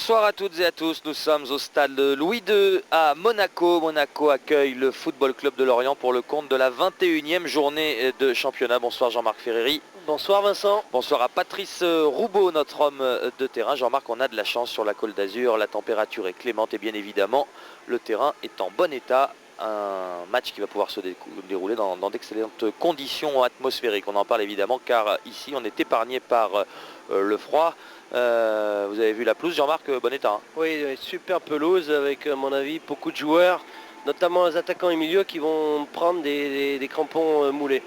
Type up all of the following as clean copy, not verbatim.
Bonsoir à toutes et à tous, nous sommes au stade Louis II à Monaco. Monaco accueille le Football Club de Lorient pour le compte de la 21e journée de championnat. Bonsoir Jean-Marc Ferreri. Bonsoir Vincent. Bonsoir à Patrice Roubaud, notre homme de terrain. Jean-Marc, on a de la chance sur la Côte d'Azur, la température est clémente et bien évidemment le terrain est en bon état. Un match qui va pouvoir se dérouler dans d'excellentes conditions atmosphériques. On en parle évidemment car ici on est épargné par le froid. Vous avez vu la pelouse, Jean-Marc, bon état. Hein. Oui, super pelouse avec à mon avis beaucoup de joueurs, notamment les attaquants et milieux qui vont prendre des crampons moulés.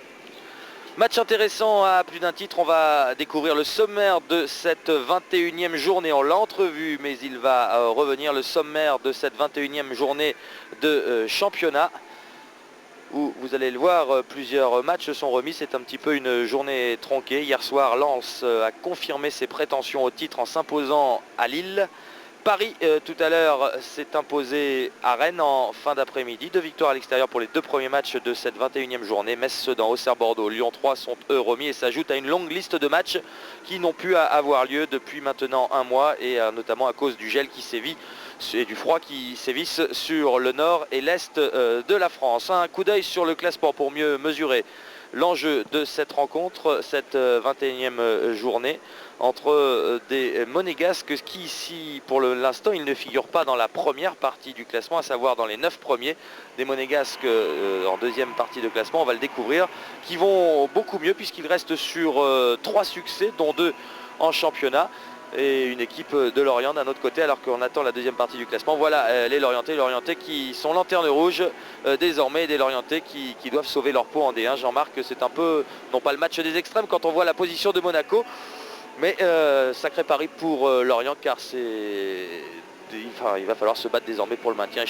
Match intéressant à plus d'un titre, on va découvrir le sommaire de cette 21e journée. On l'a entrevu, mais il va revenir le sommaire de cette 21e journée de championnat. Où vous allez le voir, plusieurs matchs sont remis. C'est un petit peu une journée tronquée. Hier soir, Lens a confirmé ses prétentions au titre en s'imposant à Lille. Paris, tout à l'heure, s'est imposé à Rennes en fin d'après-midi. 2 victoires à l'extérieur pour les 2 premiers matchs de cette 21e journée. Metz, Sedan, Auxerre, Bordeaux, Lyon 3 sont eux remis et s'ajoutent à une longue liste de matchs qui n'ont pu avoir lieu depuis maintenant un mois et notamment à cause du gel qui sévit et du froid qui sévissent sur le nord et l'est de la France. Un coup d'œil sur le classement pour mieux mesurer l'enjeu de cette rencontre, cette 21e journée entre des Monégasques qui ici pour l'instant ils ne figurent pas dans la première partie du classement, à savoir dans les 9 premiers. Des Monégasques en deuxième partie de classement, on va le découvrir, qui vont beaucoup mieux puisqu'ils restent sur 3 succès dont 2 en championnat. Et une équipe de Lorient d'un autre côté alors qu'on attend la deuxième partie du classement. Voilà les Lorientais qui sont lanterne rouge désormais, des Lorientais qui doivent sauver leur peau en D1. Jean-Marc, c'est un peu, non pas le match des extrêmes quand on voit la position de Monaco, mais sacré pari pour Lorient car il va falloir se battre désormais pour le maintien.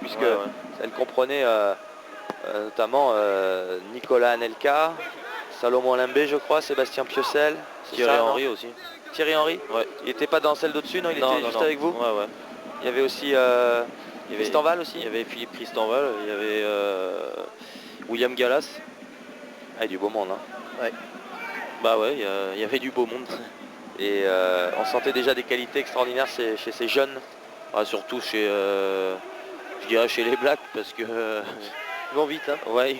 Puisque elle comprenait notamment Nicolas Anelka, Salomon Limbé je crois, Sébastien Piocel. Thierry Henry aussi. Thierry Henry, ouais. Il n'était pas dans celle d'au-dessus, non? Il était juste avec vous. Ouais. Il y avait aussi Christenval aussi. Il y avait Philippe Christenval, il y avait William Gallas. Ah, il y a du beau monde. Hein. Ouais. Bah ouais, il y avait du beau monde. Et on sentait déjà des qualités extraordinaires chez ces jeunes. Ah, surtout chez, je dirais chez les Blacks parce que... Ils vont vite. Hein. Ouais,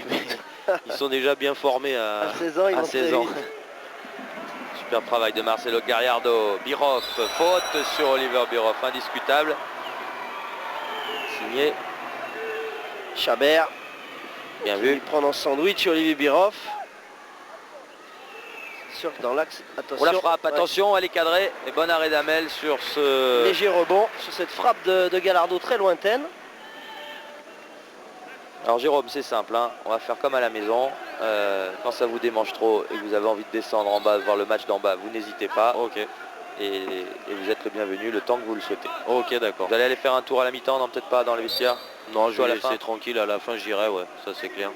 ils sont déjà bien formés à 16 ans. Ils vont 16 ans. Super travail de Marcelo Gallardo. Biroff, faute sur Oliver Biroff, indiscutable. Signé Chabert. Bien vu. Il prend en sandwich Olivier Biroff. C'est sûr que dans l'axe, attention. On la frappe, attention, elle est cadrée. Et bon arrêt d'Amel sur ce... Léger rebond sur cette frappe de Gallardo très lointaine. Alors Jérôme, c'est simple, hein. On va faire comme à la maison. Quand ça vous démange trop et que vous avez envie de descendre en bas, de voir le match d'en bas, vous n'hésitez pas. Ok. Et vous êtes le bienvenu le temps que vous le souhaitez. Ok, d'accord. Vous allez aller faire un tour à la mi-temps, non, peut-être pas dans les vestiaires? Non, je vais laisser tranquille, à la fin je dirais, ouais, ça c'est clair.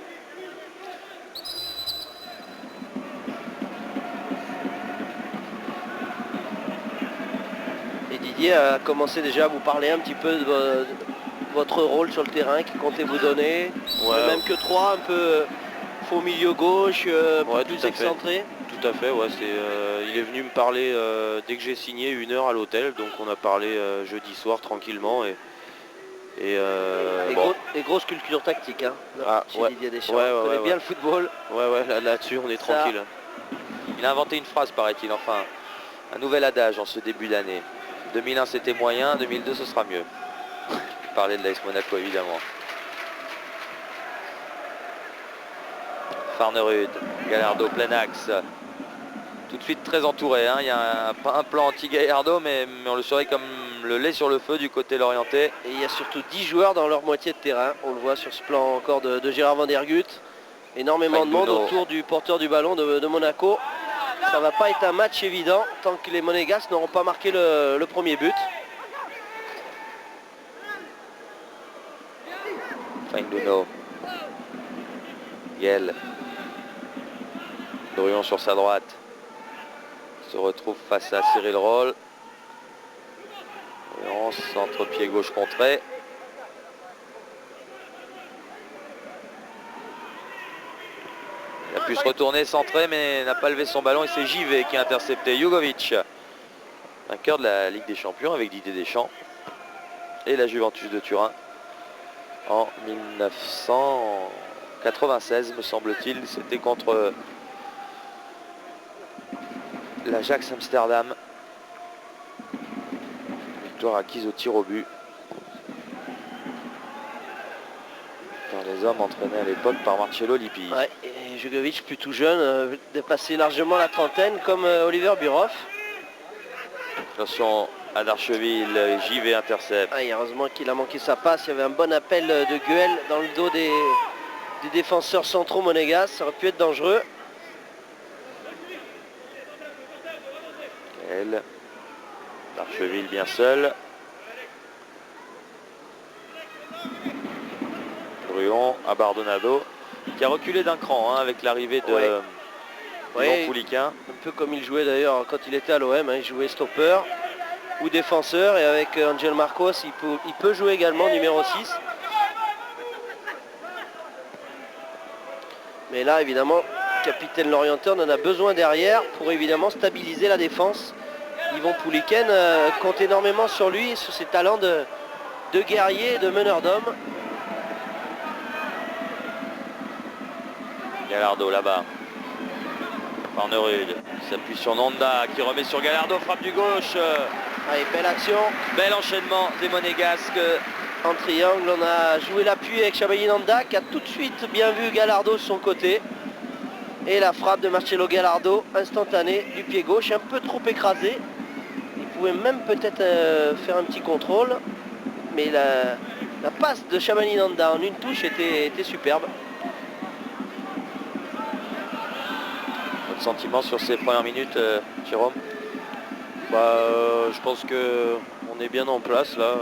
Et Didier a commencé déjà à vous parler un petit peu de votre rôle sur le terrain, qui comptez vous donner. Ouais. Même que 3, un peu faux milieu gauche, ouais, plus excentré. Tout à fait, ouais. Il est venu me parler dès que j'ai signé 1 heure à l'hôtel, donc on a parlé jeudi soir tranquillement et grosse culture tactique hein, chez ouais. Didier Deschamps. Ouais, il connaît bien le football. Ouais, là-dessus on est tranquille. Il a inventé une phrase, paraît-il, enfin un nouvel adage en ce début d'année. 2001 c'était moyen, 2002 ce sera mieux. Il parlait de l'AS Monaco évidemment. Farnerud, Gallardo plein axe. Tout de suite très entouré, hein. Il y a un plan anti-Gallardo, mais on le saurait comme le lait sur le feu du côté lorientais. Et il y a surtout 10 joueurs dans leur moitié de terrain. On le voit sur ce plan encore de Gérard Van Der Gut. Énormément de monde autour du porteur du ballon de Monaco. Ça va pas être un match évident tant que les Monégasques n'auront pas marqué le premier but. Fainduno. Yel. Dorion sur sa droite. Se retrouve face à Cyril Roll. Dorion, centre-pied gauche contré. Il a pu se retourner, centrer, mais n'a pas levé son ballon et c'est JV qui a intercepté Jugovic. vainqueur de la Ligue des Champions avec Didier Deschamps et la Juventus de Turin en 1996 me semble-t-il. C'était contre l'Ajax Amsterdam. Victoire acquise au tir au but par les hommes entraînés à l'époque par Marcello Lippi. Ouais, et Jugovic, plus tout jeune, dépassé largement la trentaine comme Oliver Bierhoff. Attention à Darcheville, JV intercept. Ah, et heureusement qu'il a manqué sa passe. Il y avait un bon appel de Guel dans le dos des défenseurs centraux monégasques. Ça aurait pu être dangereux. Guel. Darcheville bien seul. Bruon à Bardonado qui a reculé d'un cran avec l'arrivée de Pouliquin. Un peu comme il jouait d'ailleurs quand il était à l'OM. Il jouait stopper ou défenseur. Et avec Angel Marcos, il peut jouer également numéro 6. Mais là, évidemment, capitaine Lorientais, on en a besoin derrière pour évidemment stabiliser la défense. Yvon Pouliken compte énormément sur lui, sur ses talents de guerrier, de meneur d'hommes. Gallardo là-bas. Farnerud s'appuie sur Nonda qui remet sur Gallardo, frappe du gauche. Allez, belle action. Bel enchaînement des Monégasques. En triangle, on a joué l'appui avec Chabani Nanda qui a tout de suite bien vu Gallardo de son côté. Et la frappe de Marcello Gallardo, instantanée du pied gauche, un peu trop écrasé. Il pouvait même peut-être faire un petit contrôle. Mais la passe de Chabani Nanda en une touche était superbe. Votre sentiment sur ces premières minutes, Jérôme? Je pense qu'on est bien en place là.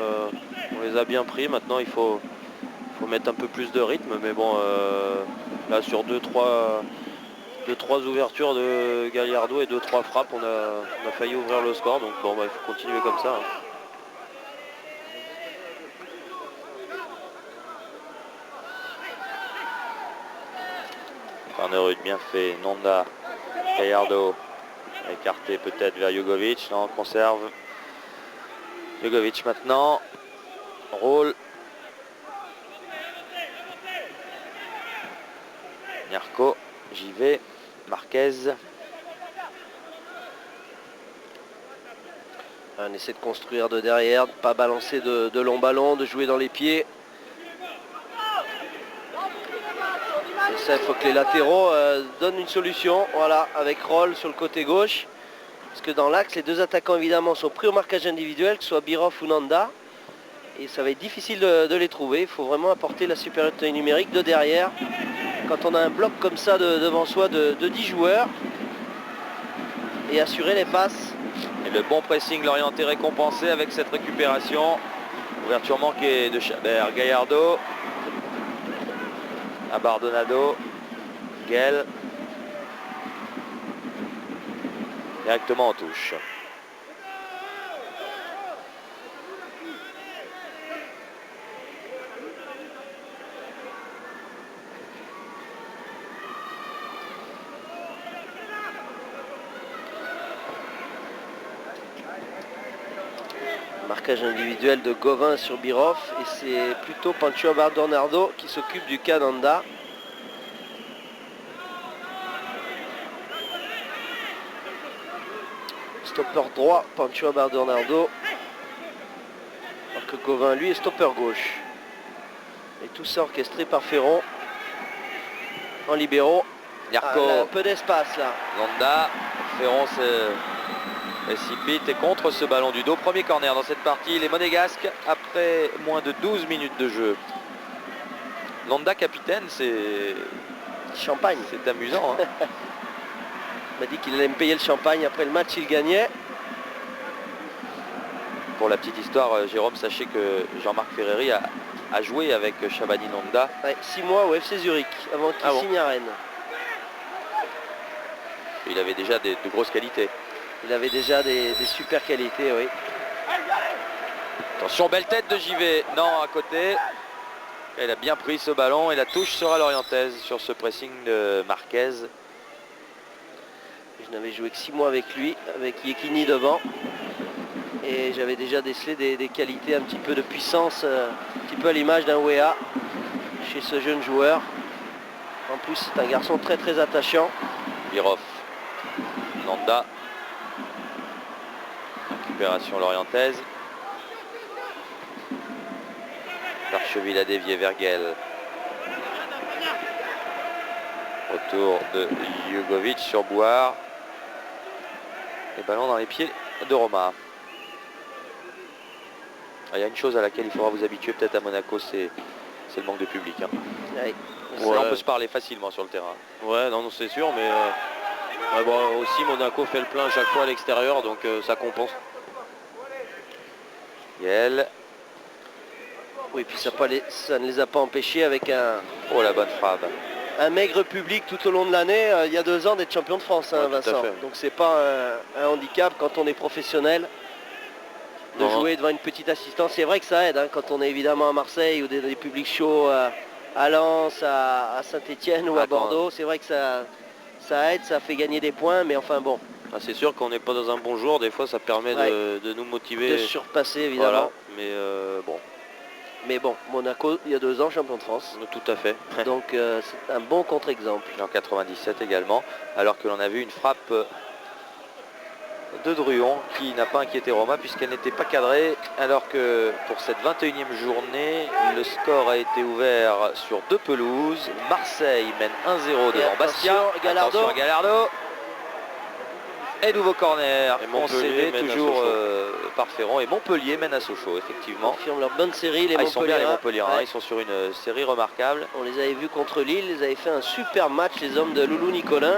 On les a bien pris. Maintenant, il faut mettre un peu plus de rythme. Mais bon, là sur 2-3 ouvertures de Gallardo et 2-3 frappes, on a failli ouvrir le score. Donc bon, il faut continuer comme ça. Farnerud bien fait. Nonda. Gallardo. Écarté peut-être vers Jugovic. Non, conserve. Jugovic maintenant. Rôle. Nyarko. JV. Marquez. On essaie de construire de derrière, de ne pas balancer de longs ballons, de jouer dans les pieds. Et ça, il faut que les latéraux donnent une solution. Voilà, avec Roll sur le côté gauche. Parce que dans l'axe, les deux attaquants évidemment sont pris au marquage individuel, que ce soit Bierhoff ou Nanda. Et ça va être difficile de les trouver. Il faut vraiment apporter la supériorité numérique de derrière. Quand on a un bloc comme ça devant soi de 10 joueurs. Et assurer les passes. Et le bon pressing l'orienté récompensé avec cette récupération. Ouverture manquée de Chabert. Gallardo. À Bardonado. Guel. Directement en touche. Marquage individuel de Gauvin sur Bierhoff. Et c'est plutôt Pancho Bardonado qui s'occupe du cas Nanda. Stopper droit, Pancho Bardonado. Alors que Gauvin, lui, est stopper gauche. Et tout ça orchestré par Ferron. En libéraux. Nyarko. Un peu d'espace là. Nonda. Ferron se précipite et contre ce ballon du dos. Premier corner dans cette partie. Les Monégasques après moins de 12 minutes de jeu. Nonda capitaine, c'est Champagne. C'est amusant. Il m'a dit qu'il allait me payer le champagne. Après le match, il gagnait. Pour la petite histoire, Jérôme, sachez que Jean-Marc Ferreri a joué avec Chabani Nonda. Ouais, 6 mois au FC Zurich avant qu'il signe à Rennes. Il avait déjà de grosses qualités. Il avait déjà des super qualités, oui. Attention, belle tête de JV. Non, à côté. Il a bien pris ce ballon et la touche sera lorientaise sur ce pressing de Marquez. Je n'avais joué que 6 mois avec lui, avec Yekini devant. Et j'avais déjà décelé des qualités, un petit peu de puissance, un petit peu à l'image d'un Wea chez ce jeune joueur. En plus, c'est un garçon très très attachant. Birov, Nanda. Récupération lorientaise. Darcheville a dévié Vergel. Retour de Jugovic sur Bouhard. Et ballon dans les pieds de Roma. Il y a une chose à laquelle il faudra vous habituer peut-être à Monaco, c'est le manque de public. Hein. Ouais. Ouais, on peut se parler facilement sur le terrain. Ouais, non, c'est sûr, mais bon, aussi Monaco fait le plein à chaque fois à l'extérieur, donc ça compense. Yel. Oui, puis ça ne les a pas empêchés avec Oh, la bonne frappe. un maigre public tout au long de l'année, il y a 2 ans d'être champion de France, hein, Ouais, Vincent. Donc c'est pas un handicap quand on est professionnel de Non. jouer devant une petite assistance. C'est vrai que ça aide, hein, quand on est évidemment à Marseille ou des publics chauds à Lens, à Saint-Étienne ou à Attends. Bordeaux. C'est vrai que ça aide, ça fait gagner des points, mais enfin bon, Ah, c'est sûr qu'on n'est pas dans un bon jour, des fois ça permet Ouais. de nous motiver. de surpasser évidemment. Voilà, mais bon, Mais bon, Monaco, il y a 2 ans, champion de France. tout à fait. Donc c'est un bon contre-exemple. En 97 également, alors que l'on a vu une frappe de Druon qui n'a pas inquiété Roma puisqu'elle n'était pas cadrée, alors que pour cette 21e journée, le score a été ouvert sur 2 pelouses. Marseille mène 1-0 devant Bastia. Gallardo. Attention à Gallardo. Et nouveau corner Et Montpellier concédé mène à toujours Sochaux. par Ferrand. Et Montpellier mène à Sochaux, effectivement. Confirme leur bonne série, les Ils sont bien les Montpelliérains. Montpelliérains, Ouais. ils sont sur une série remarquable. On les avait vus contre Lille, ils avaient fait un super match, les hommes de Loulou Nicolin.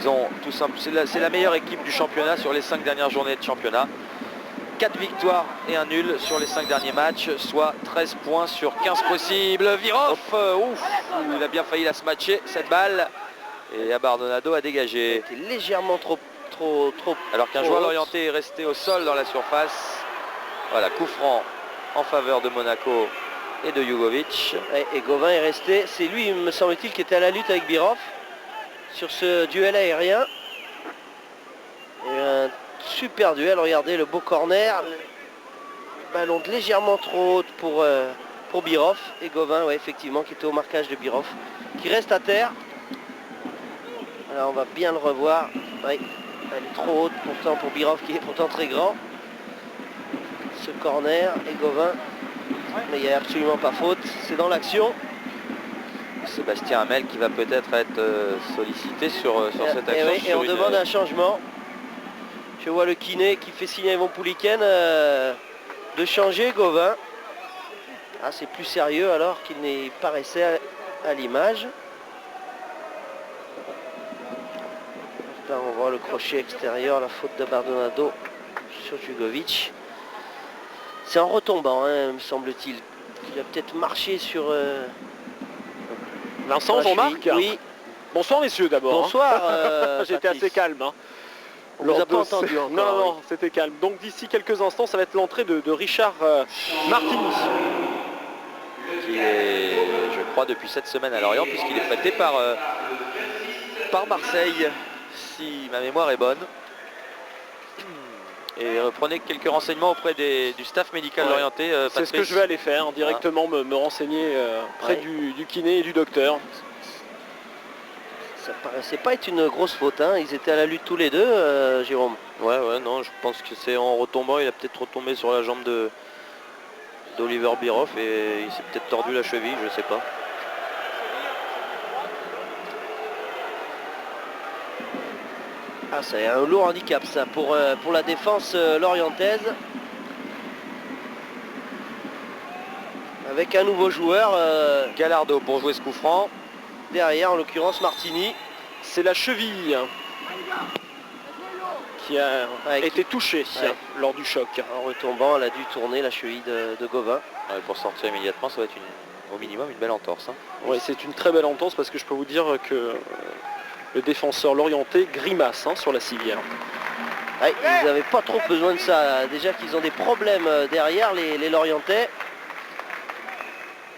Ils ont tout simple, c'est la meilleure équipe du championnat sur les 5 dernières journées de championnat. 4 victoires et un nul sur les 5 derniers matchs, soit 13 points sur 15 possibles. Virov, ouf, il a bien failli la se matcher cette balle. Et Abardonado a dégagé. C'était légèrement trop Alors qu'un trop joueur haute. orienté est resté au sol dans la surface. Voilà, coup franc en faveur de Monaco et de Jugovic. Et Gauvin est resté, c'est lui, me semble-t-il, qui était à la lutte avec Birov sur ce duel aérien. Et un super duel, regardez le beau corner. Ballon légèrement trop haute pour Birov. Et Gauvin, ouais, effectivement, qui était au marquage de Birov, qui reste à terre. Alors on va bien le revoir. Ouais, elle est trop haute pourtant pour Birov, qui est pourtant très grand. Ce corner et Gauvin, mais il n'y a absolument pas faute, c'est dans l'action. Sébastien Hamel qui va peut-être être sollicité sur cette action. Oui, et sur on une- demande un changement. Je vois le kiné qui fait signe à Yvon Pouliken de changer Gauvin. Ah, c'est plus sérieux alors qu'il n'est paraissait à l'image. Là, on voit le crochet extérieur, la faute de Bardonado sur Jugovic. C'est en retombant, hein, me semble-t-il. Il a peut-être marché sur... Vincent, la Jean-Marc. cheville. Oui, Bonsoir messieurs d'abord. hein. bonsoir. J'étais Patrice. assez calme. hein. On vous a Lors pas de entendu encore, Non, non, oui. c'était calme. Donc d'ici quelques instants, ça va être l'entrée de Richard Martini. Qui est, je crois, depuis cette semaine à Lorient, puisqu'il est prêté par Marseille, si ma mémoire est bonne. Et prenez quelques renseignements auprès du staff médical Ouais. lorientais. C'est ce que je vais aller faire, directement me renseigner près Ouais. du kiné et du docteur. Ça paraissait pas être une grosse faute, hein. Ils étaient à la lutte tous les deux, Jérôme. Ouais, non, je pense que c'est en retombant, il a peut-être retombé sur la jambe d'Oliver Birov et il s'est peut-être tordu la cheville, je sais pas. Ah, c'est un lourd handicap ça pour la défense lorientaise. Avec un nouveau joueur Gallardo pour jouer ce coup franc. derrière, en l'occurrence Martini. C'est la cheville qui a Ouais, été touchée Ouais. lors du choc. En retombant, elle a dû tourner la cheville de Gauvin. Ouais, pour sortir immédiatement, ça va être au minimum une belle entorse. Hein. Ouais, c'est une très belle entorse parce que je peux vous dire que le défenseur lorientais grimace sur la civière. Ouais, ils n'avaient pas trop besoin de ça. Déjà qu'ils ont des problèmes derrière, les Lorientais.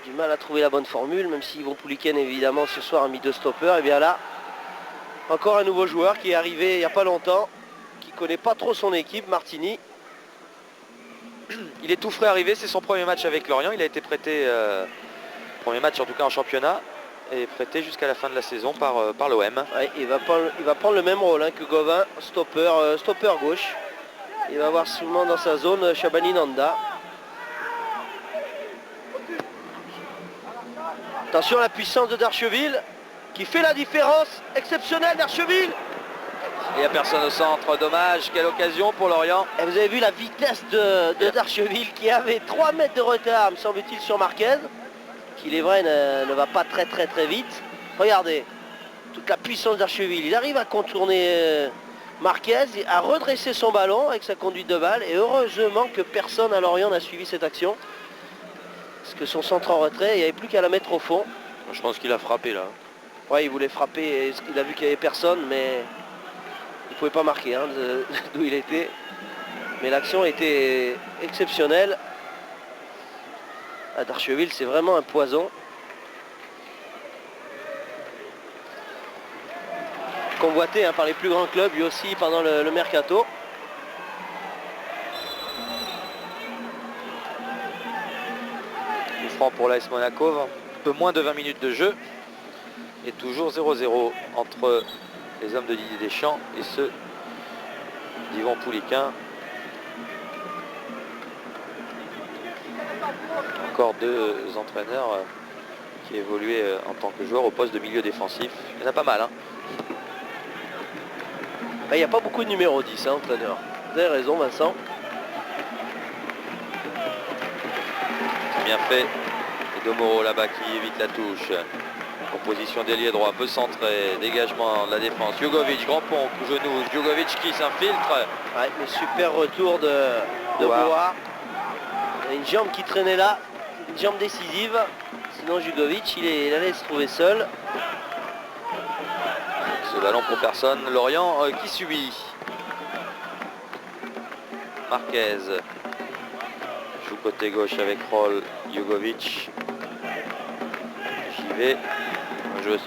Du mal à trouver la bonne formule, même si Yvon Pouliken évidemment ce soir a mis 2 stoppers. Et bien là, encore un nouveau joueur qui est arrivé il n'y a pas longtemps. qui connaît pas trop son équipe, Martini. Il est tout frais arrivé, c'est son premier match avec Lorient. Il a été prêté, premier match en tout cas en championnat, et prêté jusqu'à la fin de la saison par l'OM. Ouais, il va prendre le même rôle hein, que Gauvin, stopper gauche. Il va avoir souvent dans sa zone Shabani Nanda. Attention à la puissance de Darcheville qui fait la différence. Exceptionnelle Darcheville. Il n'y a personne au centre, dommage, quelle occasion pour Lorient. Et vous avez vu la vitesse de Darcheville qui avait 3 mètres de retard, me semble-t-il, sur Marquez. Qui, il est vrai, ne va pas très vite. Regardez, toute la puissance d'Archeville. Il arrive à contourner Marquez, à redresser son ballon avec sa conduite de balle. Et heureusement que personne à Lorient n'a suivi cette action. Parce que son centre en retrait, il n'y avait plus qu'à la mettre au fond. Je pense qu'il a frappé là. Ouais, il voulait frapper, il a vu qu'il n'y avait personne, mais il ne pouvait pas marquer hein, d'où il était. Mais l'action était exceptionnelle. À Darcheville, c'est vraiment un poison. Convoité hein, par les plus grands clubs, lui aussi pendant le mercato. Coup franc pour l'AS Monaco, un peu moins de 20 minutes de jeu. Et toujours 0-0 entre les hommes de Didier Deschamps et ceux d'Yvan Pouliquin. Encore deux entraîneurs qui évoluaient en tant que joueurs au poste de milieu défensif. Il y en a pas mal. Hein. Il n'y a pas beaucoup de numéro 10, hein, entraîneur. Vous avez raison, Vincent. C'est bien fait. Et Domoro là-bas qui évite la touche. En position d'ailier droit, peu centré, dégagement de la défense. Jugovic, grand pont, genou. Jugovic qui s'infiltre. Ouais, le super retour de Boa. Il y a une jambe qui traînait là, une jambe décisive. Sinon Jugovic, il allait se trouver seul. Ce ballon pour personne. Lorient qui subit. Marquez joue côté gauche avec Roll. Jugovic. J'y vais. Jeu.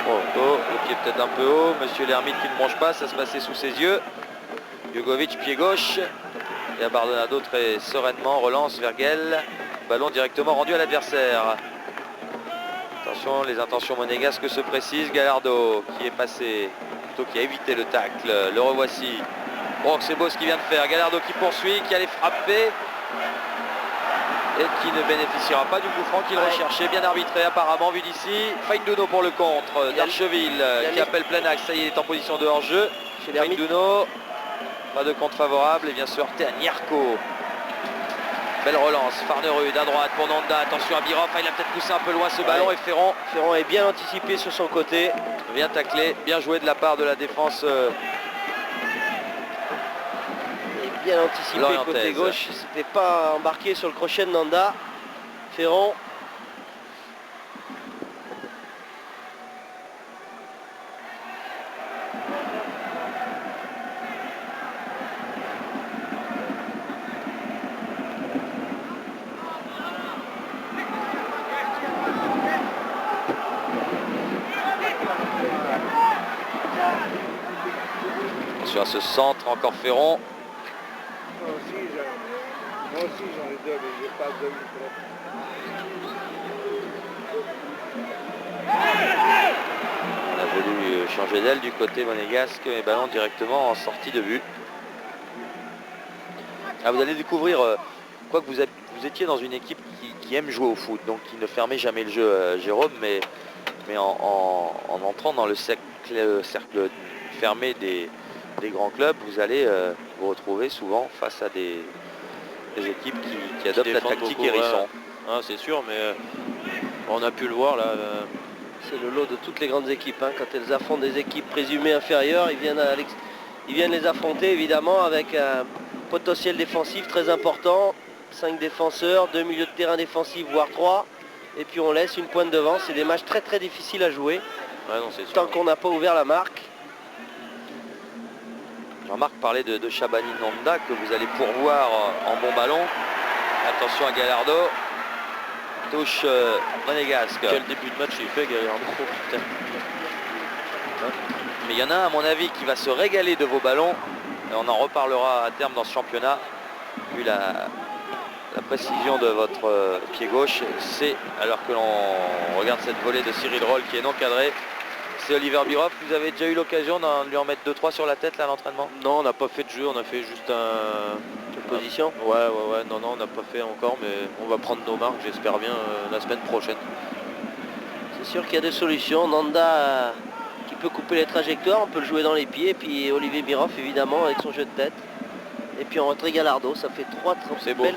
Le pied peut-être un peu haut. Monsieur l'ermite qui ne mange pas, ça se passait sous ses yeux. Jugovic pied gauche. Et Abardonado très sereinement relance Verguel. Ballon directement rendu à l'adversaire. Attention, les intentions monégasques se précisent. Gallardo qui est passé, plutôt qui a évité le tacle. Le revoici. Oh, c'est beau ce qu'il vient de faire. Gallardo qui poursuit, qui allait frapper. Et qui ne bénéficiera pas du coup franc qu'il recherchait. Bien arbitré apparemment vu d'ici. Fainduno pour le contre. Darcheville qui appelle plein axe. Ça y est, il est en position de hors-jeu. Fainduno. Pas de contre favorable et vient se heurter à Nyarko. Belle relance, Farnerud à droite pour Nanda. Attention à Biroff, il a peut-être poussé un peu loin ce ballon et Ferron est bien anticipé sur son côté. Bien taclé, bien joué de la part de la défense. Bien anticipé côté gauche, c'était pas embarqué sur le crochet de Nanda. Ferron. Attention à ce centre, encore Ferron. Moi aussi j'en ai deux, mais j'ai pas de micro. On a voulu changer d'aile du côté monégasque, mais ballon directement en sortie de but. Ah, vous allez découvrir, quoi que vous étiez dans une équipe qui aime jouer au foot, donc qui ne fermait jamais le jeu, Jérôme, mais en entrant dans le cercle fermé des grands clubs, vous allez vous retrouver souvent face à des équipes qui adoptent la tactique hérisson. Hein, c'est sûr, mais on a pu le voir là. C'est le lot de toutes les grandes équipes. Hein. Quand elles affrontent des équipes présumées inférieures, ils viennent les affronter évidemment avec un potentiel défensif très important. 5 défenseurs, 2 milieux de terrain défensifs, voire 3. Et puis on laisse une pointe devant. C'est des matchs très difficiles à jouer. Ouais, non, c'est sûr. Tant qu'on n'a pas ouvert la marque. Jean-Marc parlait de Shabani Nanda que vous allez pourvoir en bon ballon. Attention à Gallardo. Touche monégasque. Quel début de match il fait Gallardo. Mais il y en a un, à mon avis, qui va se régaler de vos ballons. Et on en reparlera à terme dans ce championnat. Vu la précision de votre pied gauche, c'est, alors que l'on regarde cette volée de Cyril Roll qui est non cadrée, c'est Oliver Bierhoff. Vous avez déjà eu l'occasion de lui en mettre 2-3 sur la tête là à l'entraînement? Non, on n'a pas fait de jeu, on a fait juste Une position. Ouais, non, on n'a pas fait encore, mais on va prendre nos marques, j'espère bien, la semaine prochaine. C'est sûr qu'il y a des solutions. Nanda qui peut couper les trajectoires, on peut le jouer dans les pieds. Et puis Olivier Bierhoff évidemment avec son jeu de tête. Et puis en retrait Gallardo, ça fait 3 belles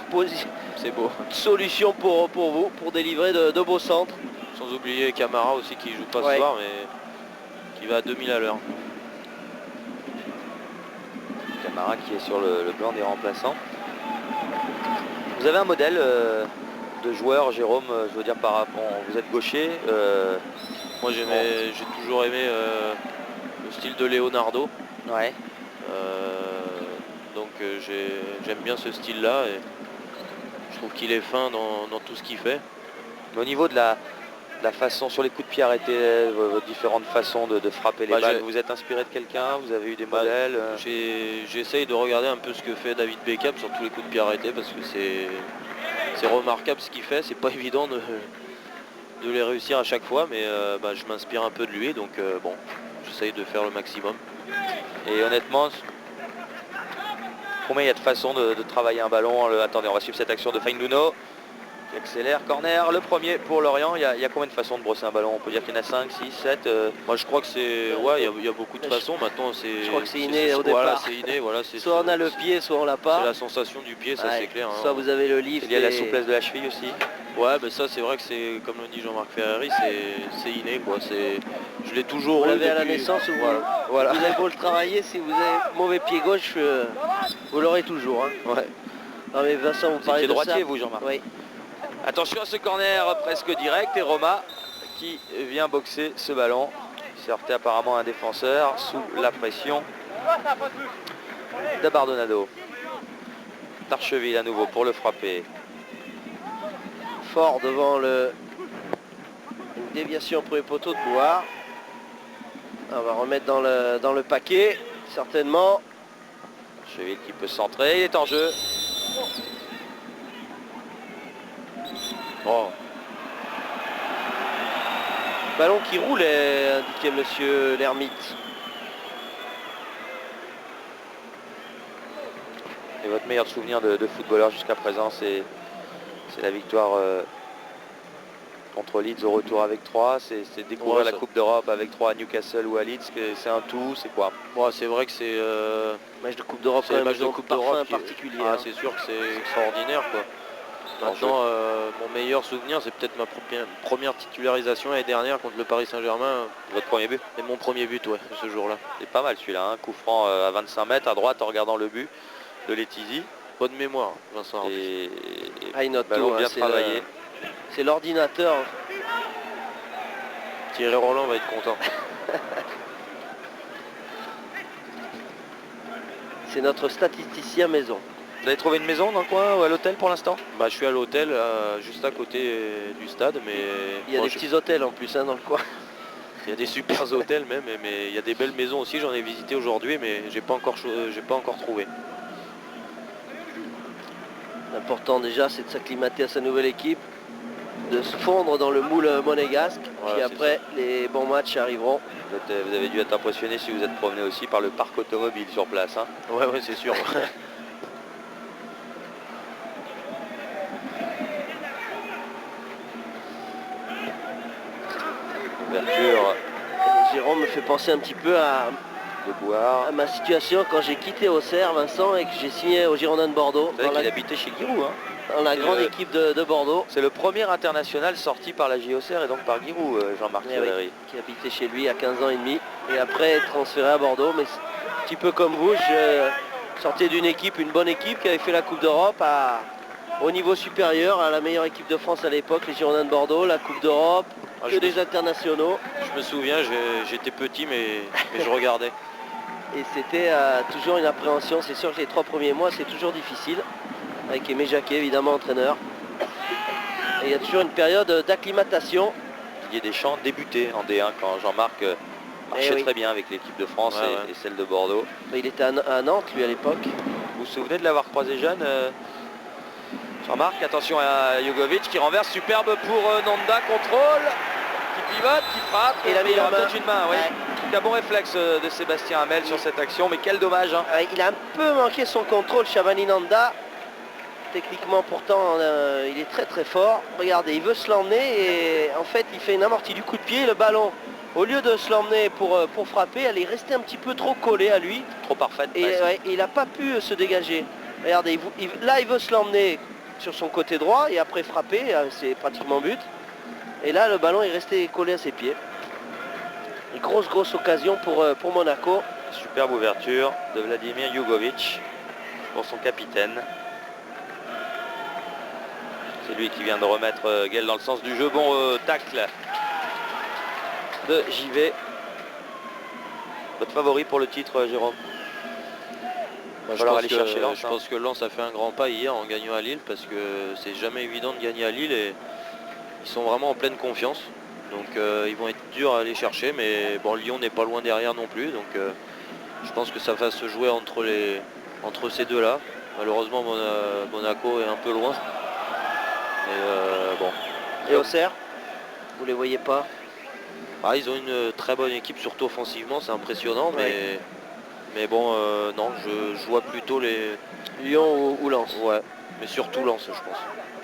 C'est beau. solutions pour vous, pour délivrer de beaux centres. Sans oublier Camara aussi qui joue pas Ouais. ce soir, mais qui va à 2000 à l'heure. Camara qui est sur le banc des remplaçants. Vous avez un modèle de joueur, Jérôme, je veux dire par rapport, vous êtes gaucher. Moi j'ai toujours aimé le style de Leonardo. Ouais. Donc j'aime bien ce style-là et je trouve qu'il est fin dans tout ce qu'il fait. Mais au niveau de la façon, sur les coups de pied arrêtés, vos différentes façons de frapper les balles, vous êtes inspiré de quelqu'un? Vous avez eu des modèles? J'essaye de regarder un peu ce que fait David Beckham sur tous les coups de pied arrêtés parce que c'est remarquable ce qu'il fait. C'est pas évident de les réussir à chaque fois, mais je m'inspire un peu de lui, donc bon, j'essaye de faire le maximum. Et honnêtement, combien il y a de façons de travailler un ballon? Attendez, on va suivre cette action de Fainduno qui accélère, corner, le premier pour Lorient. Il y a combien de façons de brosser un ballon? On peut dire qu'il y en a 5, 6, 7 Moi je crois que c'est... Ouais, il y a beaucoup de façons. Maintenant c'est... Je crois que c'est inné au départ. C'est inné, voilà. Soit on a le pied, soit on l'a pas. C'est la sensation du pied, ça Ouais. c'est clair. Hein. Soit vous avez le lift. Il y a la souplesse de la cheville aussi. Ouais, mais ça c'est vrai que c'est, comme le dit Jean-Marc Ferrari, c'est inné quoi. Je l'ai toujours Vous eu l'avez à la depuis- naissance ou Voilà. vous avez beau le travailler, si vous avez mauvais pied gauche, vous l'aurez toujours. Hein. Ouais. Non mais Vincent, vous Vous parlez étiez de ça. droitier, vous, Jean-Marc? Oui. Attention à ce corner presque direct et Roma qui vient boxer ce ballon. Il s'est heurté apparemment à un défenseur sous la pression d'Abardonado. Tarcheville à nouveau pour le frapper. Fort devant une déviation pour les poteaux de Bouard. On va remettre dans le paquet, certainement. Tarcheville qui peut centrer, il est en jeu. Oh. Ballon qui roule, est indiqué monsieur l'ermite. Et votre meilleur souvenir de footballeur jusqu'à présent, c'est la victoire contre Leeds au retour avec 3, c'est découvrir Ouais, la ça. Coupe d'Europe avec 3 à Newcastle ou à Leeds, c'est un tout, c'est quoi? Bon, c'est vrai que c'est... Match de Coupe d'Europe, C'est le match de ils ont Coupe parfum d'Europe qui- particulier. Ah, hein. c'est sûr que c'est extraordinaire quoi. Maintenant, mon meilleur souvenir, c'est peut-être ma première titularisation l'année dernière contre le Paris Saint-Germain. Votre premier but? Et mon premier but, ouais, ce jour-là. C'est pas mal celui-là, hein. Coup franc à 25 mètres à droite en regardant le but de Letizy. Bonne mémoire, Vincent. Et Ah, il note ballon tout, hein, bien c'est travaillé. C'est l'ordinateur. Thierry Roland va être content. C'est notre statisticien maison. Vous avez trouvé une maison dans le coin ou à l'hôtel pour l'instant? Bah, je suis à l'hôtel, juste à côté du stade, mais Il y a bon, des petits hôtels en plus hein, dans le coin. il y a des super hôtels même, mais il y a des belles maisons aussi. J'en ai visité aujourd'hui, mais j'ai pas encore trouvé. L'important déjà, c'est de s'acclimater à sa nouvelle équipe, de se fondre dans le moule monégasque. Voilà, puis c'est après, les bons matchs arriveront. Vous avez dû être impressionné si vous êtes promené aussi par le parc automobile sur place, hein. Ouais, c'est sûr. Ouverture Jérôme me fait penser un petit peu à de Bouard. ma situation quand j'ai quitté Auxerre, Vincent, et que j'ai signé au Girondins de Bordeaux, Vous savez dans qu'il la, habitait chez Giroud, hein. dans la c'est grande le- équipe de Bordeaux, C'est le premier international sorti par la JOCR et donc par Giroud, Jean-Marc Eh oui. Ferrari. qui habitait chez lui à 15 ans et demi, et après transféré à Bordeaux. Mais un petit peu comme vous, je sortais d'une équipe, une bonne équipe qui avait fait la Coupe d'Europe au niveau supérieur, à la meilleure équipe de France à l'époque, les Girondins de Bordeaux, la Coupe d'Europe, Ah, que des internationaux. Je me souviens, j'étais petit, mais je regardais. Et c'était toujours une appréhension. C'est sûr que les 3 premiers mois, c'est toujours difficile. Avec Aimé Jacquet, évidemment, entraîneur. Et il y a toujours une période d'acclimatation. Didier Deschamps débutait en D1 quand Jean-Marc marchait oui. très bien avec l'équipe de France Ouais, et celle de Bordeaux. Il était à Nantes lui à l'époque. Vous vous souvenez de l'avoir croisé jeune Jean-Marc, attention à Jugovic qui renverse, superbe pour Nanda, contrôle, qui pivote, qui frappe, Et il a mis la aura main. peut-être une main, oui. Ouais. Il a bon réflexe de Sébastien Hamel sur cette action, mais quel dommage. Hein. Il a un peu manqué son contrôle, Shabani Nanda. Techniquement pourtant il est très très fort. Regardez, il veut se l'emmener et en fait il fait une amortie du coup de pied. Le ballon, au lieu de se l'emmener pour frapper, elle est restée un petit peu trop collée à lui. Trop parfaite. Et il n'a pas pu se dégager. Regardez, là il veut se l'emmener sur son côté droit et après frapper, c'est pratiquement but. Et là le ballon est resté collé à ses pieds. Une grosse occasion pour Monaco. Superbe ouverture de Vladimir Jugovic pour son capitaine. C'est lui qui vient de remettre Guel dans le sens du jeu. Bon tacle de JV. Votre favori pour le titre, Jérôme? Je pense que Lens a fait un grand pas hier en gagnant à Lille parce que c'est jamais évident de gagner à Lille et ils sont vraiment en pleine confiance. Donc ils vont être durs à aller chercher, mais bon, Lyon n'est pas loin derrière non plus. Donc je pense que ça va se jouer entre ces deux-là. Malheureusement Monaco est un peu loin. Mais bon. Et Auxerre, vous les voyez pas? Ils ont une très bonne équipe, surtout offensivement, c'est impressionnant, mais bon, non, je vois plutôt les... Lyon ou Lens. Ouais, mais surtout Lens, je pense.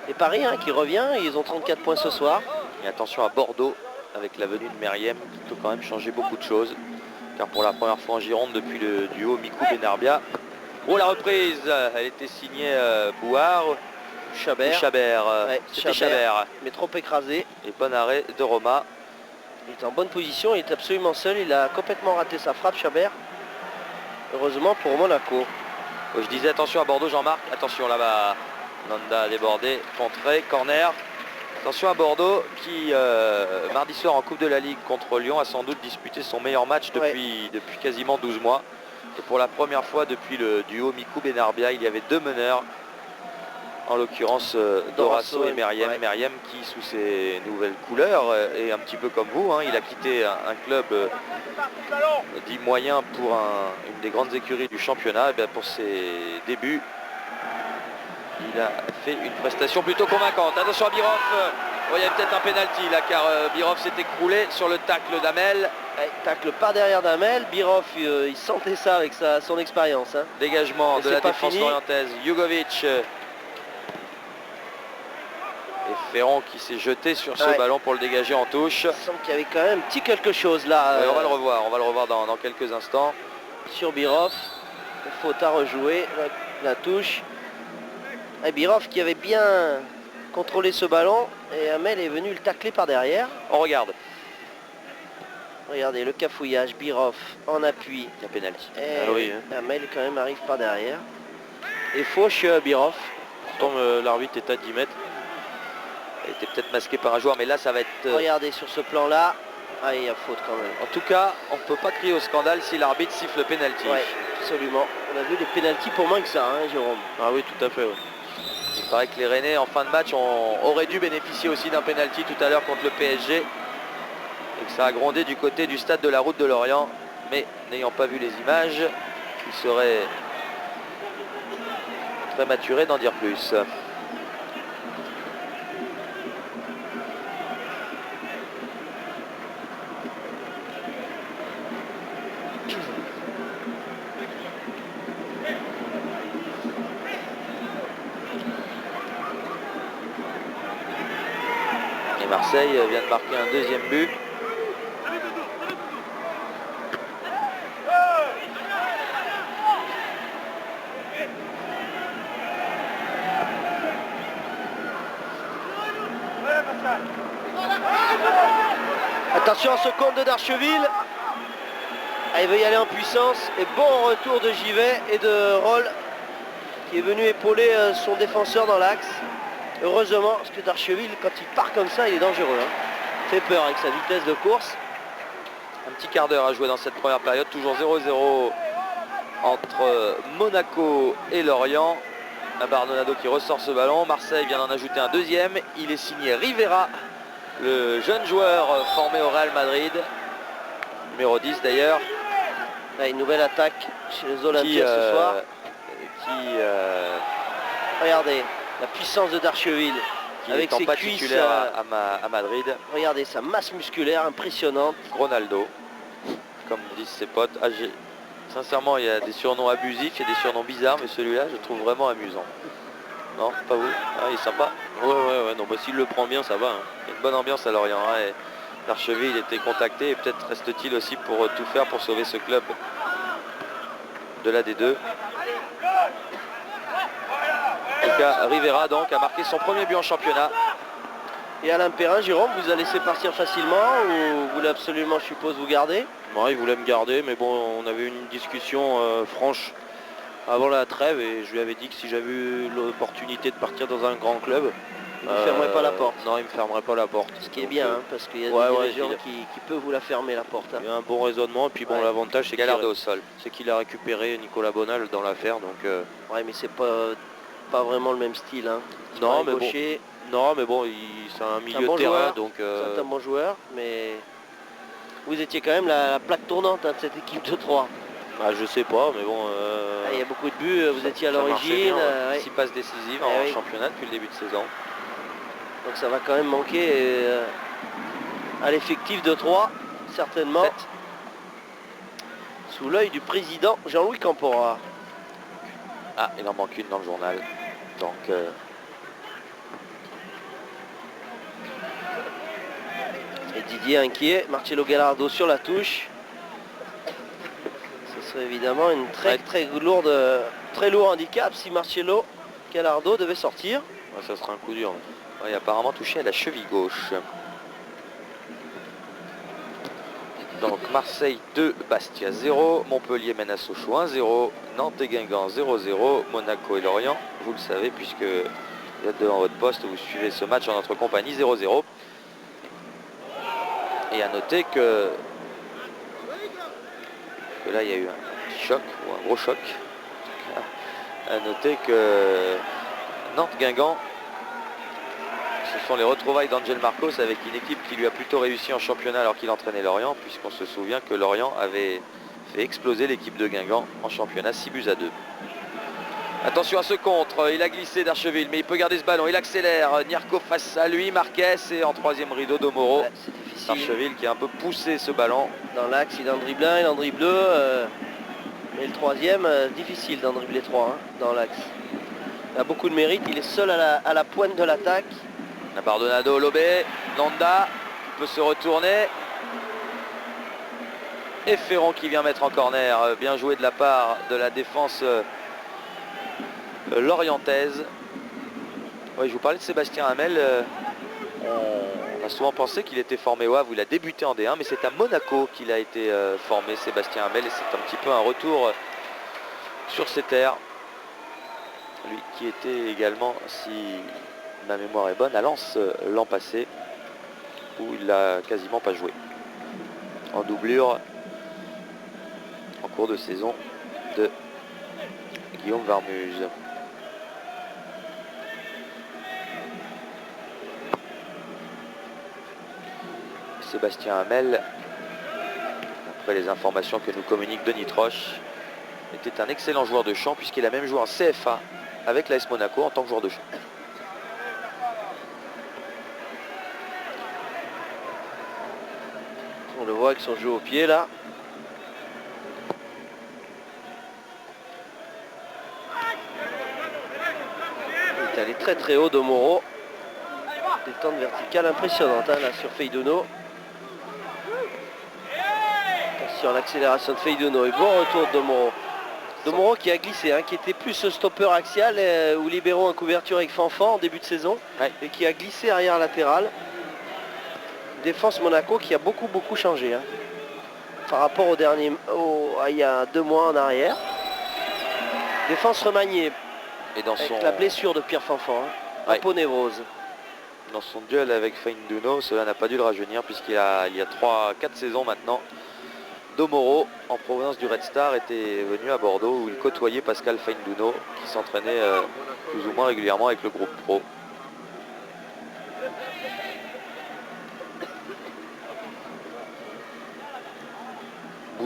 Et Paris qui revient, ils ont 34 points ce soir. Et attention à Bordeaux avec la venue de Meriem qui peut quand même changer beaucoup de choses. Car pour la première fois en Gironde depuis le duo Mikou-Benarbia. Oh la reprise, elle était signée Bouard. Chabert. C'était Chabert. Mais trop écrasé. Et bon arrêt de Roma. Il est en bonne position, il est absolument seul, il a complètement raté sa frappe, Chabert. Heureusement pour Monaco. Oh, je disais attention à Bordeaux, Jean-Marc. Attention là-bas, Nanda a débordé, contré, corner. Attention à Bordeaux qui, mardi soir en Coupe de la Ligue contre Lyon, a sans doute disputé son meilleur match depuis quasiment 12 mois. Et pour la première fois depuis le duo Mikou-Benarbia, il y avait deux meneurs. En l'occurrence Dorasso et Meriem. Ouais. Meriem qui, sous ses nouvelles couleurs, est un petit peu comme vous. Hein. Il a quitté un club dit moyen pour une des grandes écuries du championnat. Et bien pour ses débuts, il a fait une prestation plutôt convaincante. Attention à Birov. Il y a peut-être un pénalty là, car Birov s'est écroulé sur le tacle d'Hamel. Tacle par derrière d'Hamel. Birov, il sentait ça avec son expérience. Hein. Dégagement Et de la pas défense fini. orientaise. Jugovic. Et Ferrand qui s'est jeté sur ce ballon pour le dégager en touche. Il semble qu'il y avait quand même un petit quelque chose là. On va le revoir dans quelques instants. Sur Birov. Faute à rejouer. La touche. Et Birov qui avait bien contrôlé ce ballon. Et Hamel est venu le tacler par derrière. On regarde. Regardez le cafouillage. Birov en appui. Il y a pénalty. Et Hamel quand même arrive par derrière. Et fauche Birov. Pourtant l'arbitre est à 10 mètres. Elle était peut-être masquée par un joueur, mais là ça va être... Regardez sur ce plan là. Il y a faute quand même. En tout cas, on ne peut pas crier au scandale si l'arbitre siffle le pénalty. Ouais, absolument. On a vu des pénaltys pour moins que ça, hein, Jérôme. Ah oui, tout à fait. Ouais. Il paraît que les Rennais en fin de match auraient dû bénéficier aussi d'un pénalty tout à l'heure contre le PSG. Et que ça a grondé du côté du stade de la Route de Lorient. Mais n'ayant pas vu les images, il serait prématuré d'en dire plus. Et Marseille vient de marquer un deuxième but. Attention à ce compte de Darcheville. Il veut y aller en puissance. Et bon retour de Givet et de Roll qui est venu épauler son défenseur dans l'axe. Heureusement, parce que Darcheville, quand il part comme ça, il est dangereux. Hein. Fait peur avec sa vitesse de course. Un petit quart d'heure à jouer dans cette première période. Toujours 0-0 entre Monaco et Lorient. Bardonado qui ressort ce ballon. Marseille vient d'en ajouter un deuxième. Il est signé Rivera, le jeune joueur formé au Real Madrid. numéro 10 d'ailleurs. Là, une nouvelle attaque chez les Olympiens ce soir. Regardez la puissance de Darcheville Qui avec n'étant ses pas cuisses. titulaire à Madrid. Regardez sa masse musculaire impressionnante. Ronaldo, comme disent ses potes. Sincèrement, il y a des surnoms abusifs, il y a des surnoms bizarres, mais celui-là, je trouve vraiment amusant. Non, pas vous? Ah, il est sympa. Ouais, non, bah, s'il le prend bien, ça va. Hein. Il y a une bonne ambiance à Lorient. Hein, et Darcheville, il était contacté et peut-être reste-t-il aussi pour tout faire pour sauver ce club de la D2. En tout cas, Rivera donc a marqué son premier but en championnat. Et Alain Perrin, Jérôme, vous a laissé partir facilement ou vous voulez absolument, je suppose, vous garder? Moi, il voulait me garder, mais bon, on avait eu une discussion franche avant la trêve et je lui avais dit que si j'avais eu l'opportunité de partir dans un grand club, il ne vous fermerait pas la porte. Non, il me fermerait pas la porte. Ce qui est bien, hein, parce qu'il y a des dirigeants qui peuvent vous la fermer la porte. Hein. Il y a un bon raisonnement, et puis bon, l'avantage c'est Gallardo au sol. C'est qu'il a récupéré Nicolas Bonal dans l'affaire, donc. Ouais, mais c'est pas vraiment le même style. Hein. Non, mais bon, c'est un milieu de terrain, joueur, donc. C'est un bon joueur, mais vous étiez quand même la plaque tournante de cette équipe de 3. Bah, je sais pas, mais bon. Il y a beaucoup de buts, vous étiez à l'origine. 6 passes décisives en championnat depuis le début de saison. Donc ça va quand même manquer à l'effectif de 3, certainement. 7. Sous l'œil du président Jean-Louis Campora. Ah, il en manque une dans le journal. Donc. Et Didier inquiet, Marcelo Gallardo sur la touche. Ce serait évidemment une très lourd handicap si Marcelo Gallardo devait sortir. Ouais, ça sera un coup dur. Il a apparemment touché à la cheville gauche. Donc Marseille 2, Bastia 0, Montpellier mène à Sochaux 1-0, Nantes et Guingamp 0-0, Monaco et Lorient, vous le savez puisque vous êtes devant votre poste, vous suivez ce match en notre compagnie 0-0. Et à noter que là il y a eu un petit choc, ou un gros choc. À noter que Nantes-Guingamp, ce sont les retrouvailles d'Angel Marcos avec une équipe qui lui a plutôt réussi en championnat alors qu'il entraînait Lorient, puisqu'on se souvient que Lorient avait fait exploser l'équipe de Guingamp en championnat 6-2. Attention à ce contre, il a glissé Darcheville, mais il peut garder ce ballon, il accélère, Nyarko face à lui, Marquez et en troisième rideau Domoro. Ouais, c'est difficile. Darcheville qui a un peu poussé ce ballon. Dans l'axe, il en dribble un, il en dribble deux, mais le troisième, difficile d'en dribbler 3 hein, dans l'axe. Il a beaucoup de mérite, il est seul à la pointe de l'attaque. Bardonado, Lobé, Nanda peut se retourner. Et Ferron qui vient mettre en corner. Bien joué de la part de la défense lorientaise. Oui, je vous parlais de Sébastien Hamel. On a souvent pensé qu'il était formé au Havre où il a débuté en D1, mais c'est à Monaco qu'il a été formé, Sébastien Hamel. Et c'est un petit peu un retour sur ses terres. Lui qui était également, si ma mémoire est bonne, à Lens l'an passé, où il n'a quasiment pas joué. En doublure, en cours de saison de Guillaume Varmuse. Sébastien Hamel, après les informations que nous communique Denis Troche, était un excellent joueur de champ puisqu'il a même joué en CFA avec l'AS Monaco en tant que joueur de champ. On le voit avec son jeu au pied là. Il est allé très haut de Moro. Détente verticale impressionnante hein, là sur Feiduno. Attention à l'accélération de Feiduno et bon retour de Moro. De Moro qui a glissé, hein, qui était plus stopper axial ou libéraux en couverture avec Fanfan en début de saison et qui a glissé arrière latéral. Défense Monaco qui a beaucoup changé hein, par rapport au dernier il y a 2 mois en arrière. Défense remaniée et dans avec la blessure de Pierre Fanfan, hein, aponévrose. Dans son duel avec Feinduno, cela n'a pas dû le rajeunir puisqu'il y a 3-4 saisons maintenant, Domoro, en provenance du Red Star, était venu à Bordeaux où il côtoyait Pascal Feinduno qui s'entraînait plus ou moins régulièrement avec le groupe pro.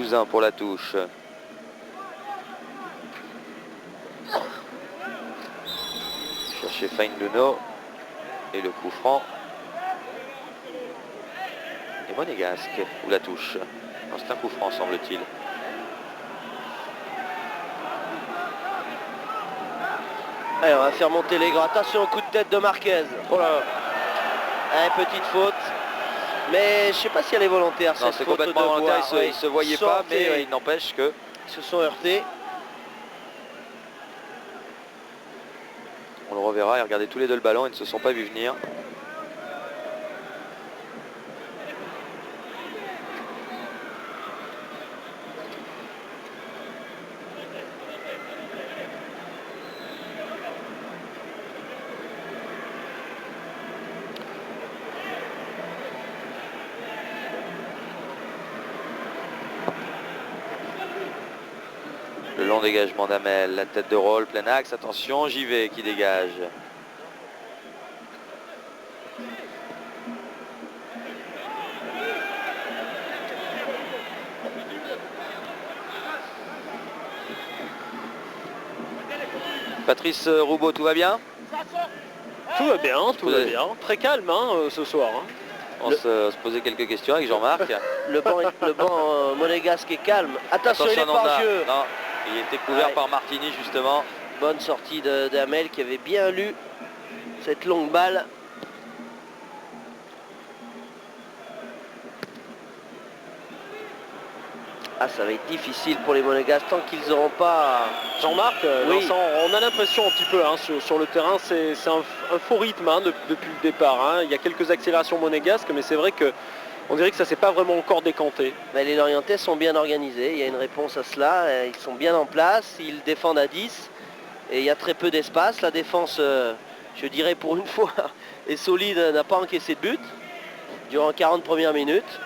Bousin pour la touche. Chercher Fainduno. Et le coup franc. Et Monégasque, ou la touche. Non, c'est un coup franc, semble-t-il. Allez, on va faire monter les gars. Attention au coup de tête de Marquez. Oh là. Allez, petite faute. Mais je sais pas si elle est volontaire. Non, c'est complètement volontaire. Il ne se voyait pas, mais il ouais. n'empêche que... Ils se sont heurtés. On le reverra. Et regardez, tous les deux le ballon, ils ne se sont pas vus venir. Le long dégagement d'Amel, la tête de rôle, plein axe, attention, JV qui dégage. Patrice Roubaud, tout va bien? Tout va bien, tout va bien. Très calme ce soir. On se posait quelques questions avec Jean-Marc. Le banc monégasque est calme. Attention, il est Nanda. par jeu. Non, il était couvert par Martini justement. Bonne sortie d'Amel qui avait bien lu cette longue balle. Ah, ça va être difficile pour les Monégasques tant qu'ils n'auront pas... Jean-Marc, oui. Vincent, on a l'impression un petit peu sur le terrain, c'est un faux rythme depuis le départ. Il y a quelques accélérations monégasques, mais c'est vrai qu'on dirait que ça ne s'est pas vraiment encore décanté. Mais les Lorientais sont bien organisés, il y a une réponse à cela, ils sont bien en place, ils défendent à 10 et il y a très peu d'espace. La défense, je dirais pour une fois, est solide, n'a pas encaissé de but durant 40 premières minutes.